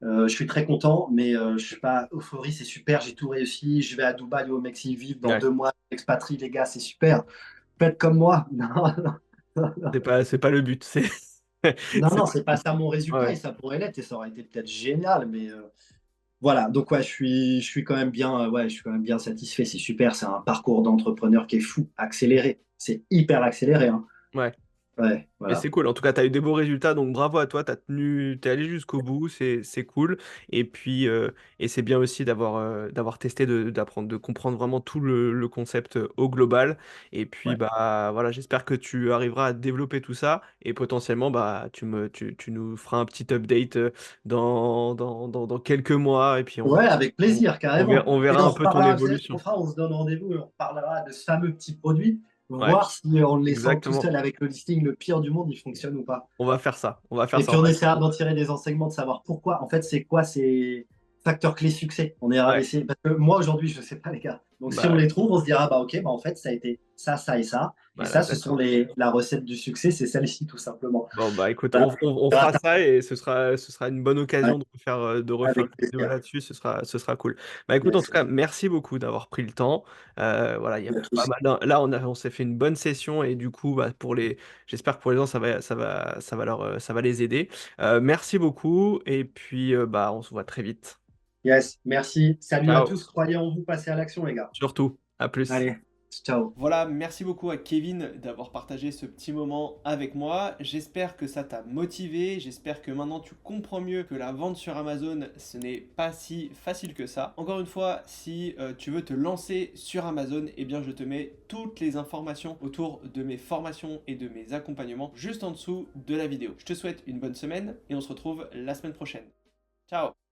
Speaker 2: Je suis très content, mais je suis pas euphorie, c'est super, j'ai tout réussi. Je vais à Dubaï ou au Mexique vivre dans
Speaker 3: Ouais.
Speaker 2: 2 mois, expatrie, les gars, c'est super. Faites comme moi. Non, non, non, non.
Speaker 3: C'est pas le but, c'est
Speaker 2: Non,
Speaker 3: c'est
Speaker 2: non,
Speaker 3: pas
Speaker 2: c'est pas ça mon
Speaker 3: ouais,
Speaker 2: résultat
Speaker 3: ouais.
Speaker 2: et ça pourrait l'être et ça aurait été peut-être génial, mais voilà, donc ouais, je suis quand même bien, ouais, je suis quand même bien satisfait. C'est super, c'est un parcours d'entrepreneur qui est fou, accéléré. C'est hyper accéléré, hein.
Speaker 3: Ouais.
Speaker 2: Ouais,
Speaker 3: Mais
Speaker 2: voilà.
Speaker 3: c'est cool. En tout cas, tu as eu des beaux résultats, donc bravo à toi. Tu es allé jusqu'au bout, c'est cool. Et puis, et c'est bien aussi d'avoir testé, d'apprendre, de comprendre vraiment tout le concept au global. Et puis,
Speaker 2: Ouais.
Speaker 3: bah voilà, j'espère que tu arriveras à développer tout ça. Et potentiellement, bah, tu nous feras un petit update dans quelques mois. Et puis,
Speaker 2: Ouais, avec
Speaker 3: on,
Speaker 2: plaisir, carrément.
Speaker 3: on
Speaker 2: Et
Speaker 3: verra
Speaker 2: on
Speaker 3: un
Speaker 2: se
Speaker 3: peu ton
Speaker 2: parlera, tu sais ce qu'on
Speaker 3: évolution.
Speaker 2: fera, on se donne rendez-vous et on reparlera de ce fameux petit produit,
Speaker 3: Ouais,
Speaker 2: voir si en le laissant tout
Speaker 3: exactement.
Speaker 2: seul avec le listing le pire du monde, il fonctionne ou pas.
Speaker 3: On va faire ça. On va faire
Speaker 2: Et
Speaker 3: ça.
Speaker 2: puis on essaiera d'en tirer des enseignements, de savoir pourquoi, en fait, c'est quoi ces facteurs clés succès. On ira
Speaker 3: Ouais,
Speaker 2: essayer, parce que moi aujourd'hui, je ne sais pas, les gars. Donc si
Speaker 3: bah
Speaker 2: on
Speaker 3: ouais.
Speaker 2: les trouve, on se dira, bah ok, bah en fait, ça a été ça, ça et ça. Et
Speaker 3: Voilà,
Speaker 2: ça, ce sont
Speaker 3: d'accord.
Speaker 2: la recette du succès, c'est celle-ci, tout simplement.
Speaker 3: Bon, bah écoute,
Speaker 2: Voilà.
Speaker 3: on fera ça et ce sera une bonne
Speaker 2: Ouais,
Speaker 3: occasion de refaire
Speaker 2: avec
Speaker 3: une vidéo
Speaker 2: plaisir.
Speaker 3: là-dessus, ce sera cool. Bah écoute, en tout
Speaker 2: Yes.
Speaker 3: cas, merci beaucoup d'avoir pris le temps. Voilà, il y a
Speaker 2: Pas de
Speaker 3: pas
Speaker 2: souci.
Speaker 3: mal là, on s'est fait une bonne session et du coup, bah, j'espère que pour les gens, ça va les aider. Merci beaucoup et puis, bah, on se voit très vite.
Speaker 2: Yes, merci. Salut à
Speaker 3: Ciao,
Speaker 2: tous. Croyez en vous, passez à l'action, les gars.
Speaker 3: surtout, à plus.
Speaker 2: Allez, ciao.
Speaker 1: Voilà, merci beaucoup à Kevin d'avoir partagé ce petit moment avec moi. J'espère que ça t'a motivé, j'espère que maintenant tu comprends mieux que la vente sur Amazon, ce n'est pas si facile que ça. Encore une fois, si tu veux te lancer sur Amazon, eh bien je te mets toutes les informations autour de mes formations et de mes accompagnements juste en dessous de la vidéo. Je te souhaite une bonne semaine et on se retrouve la semaine prochaine. Ciao!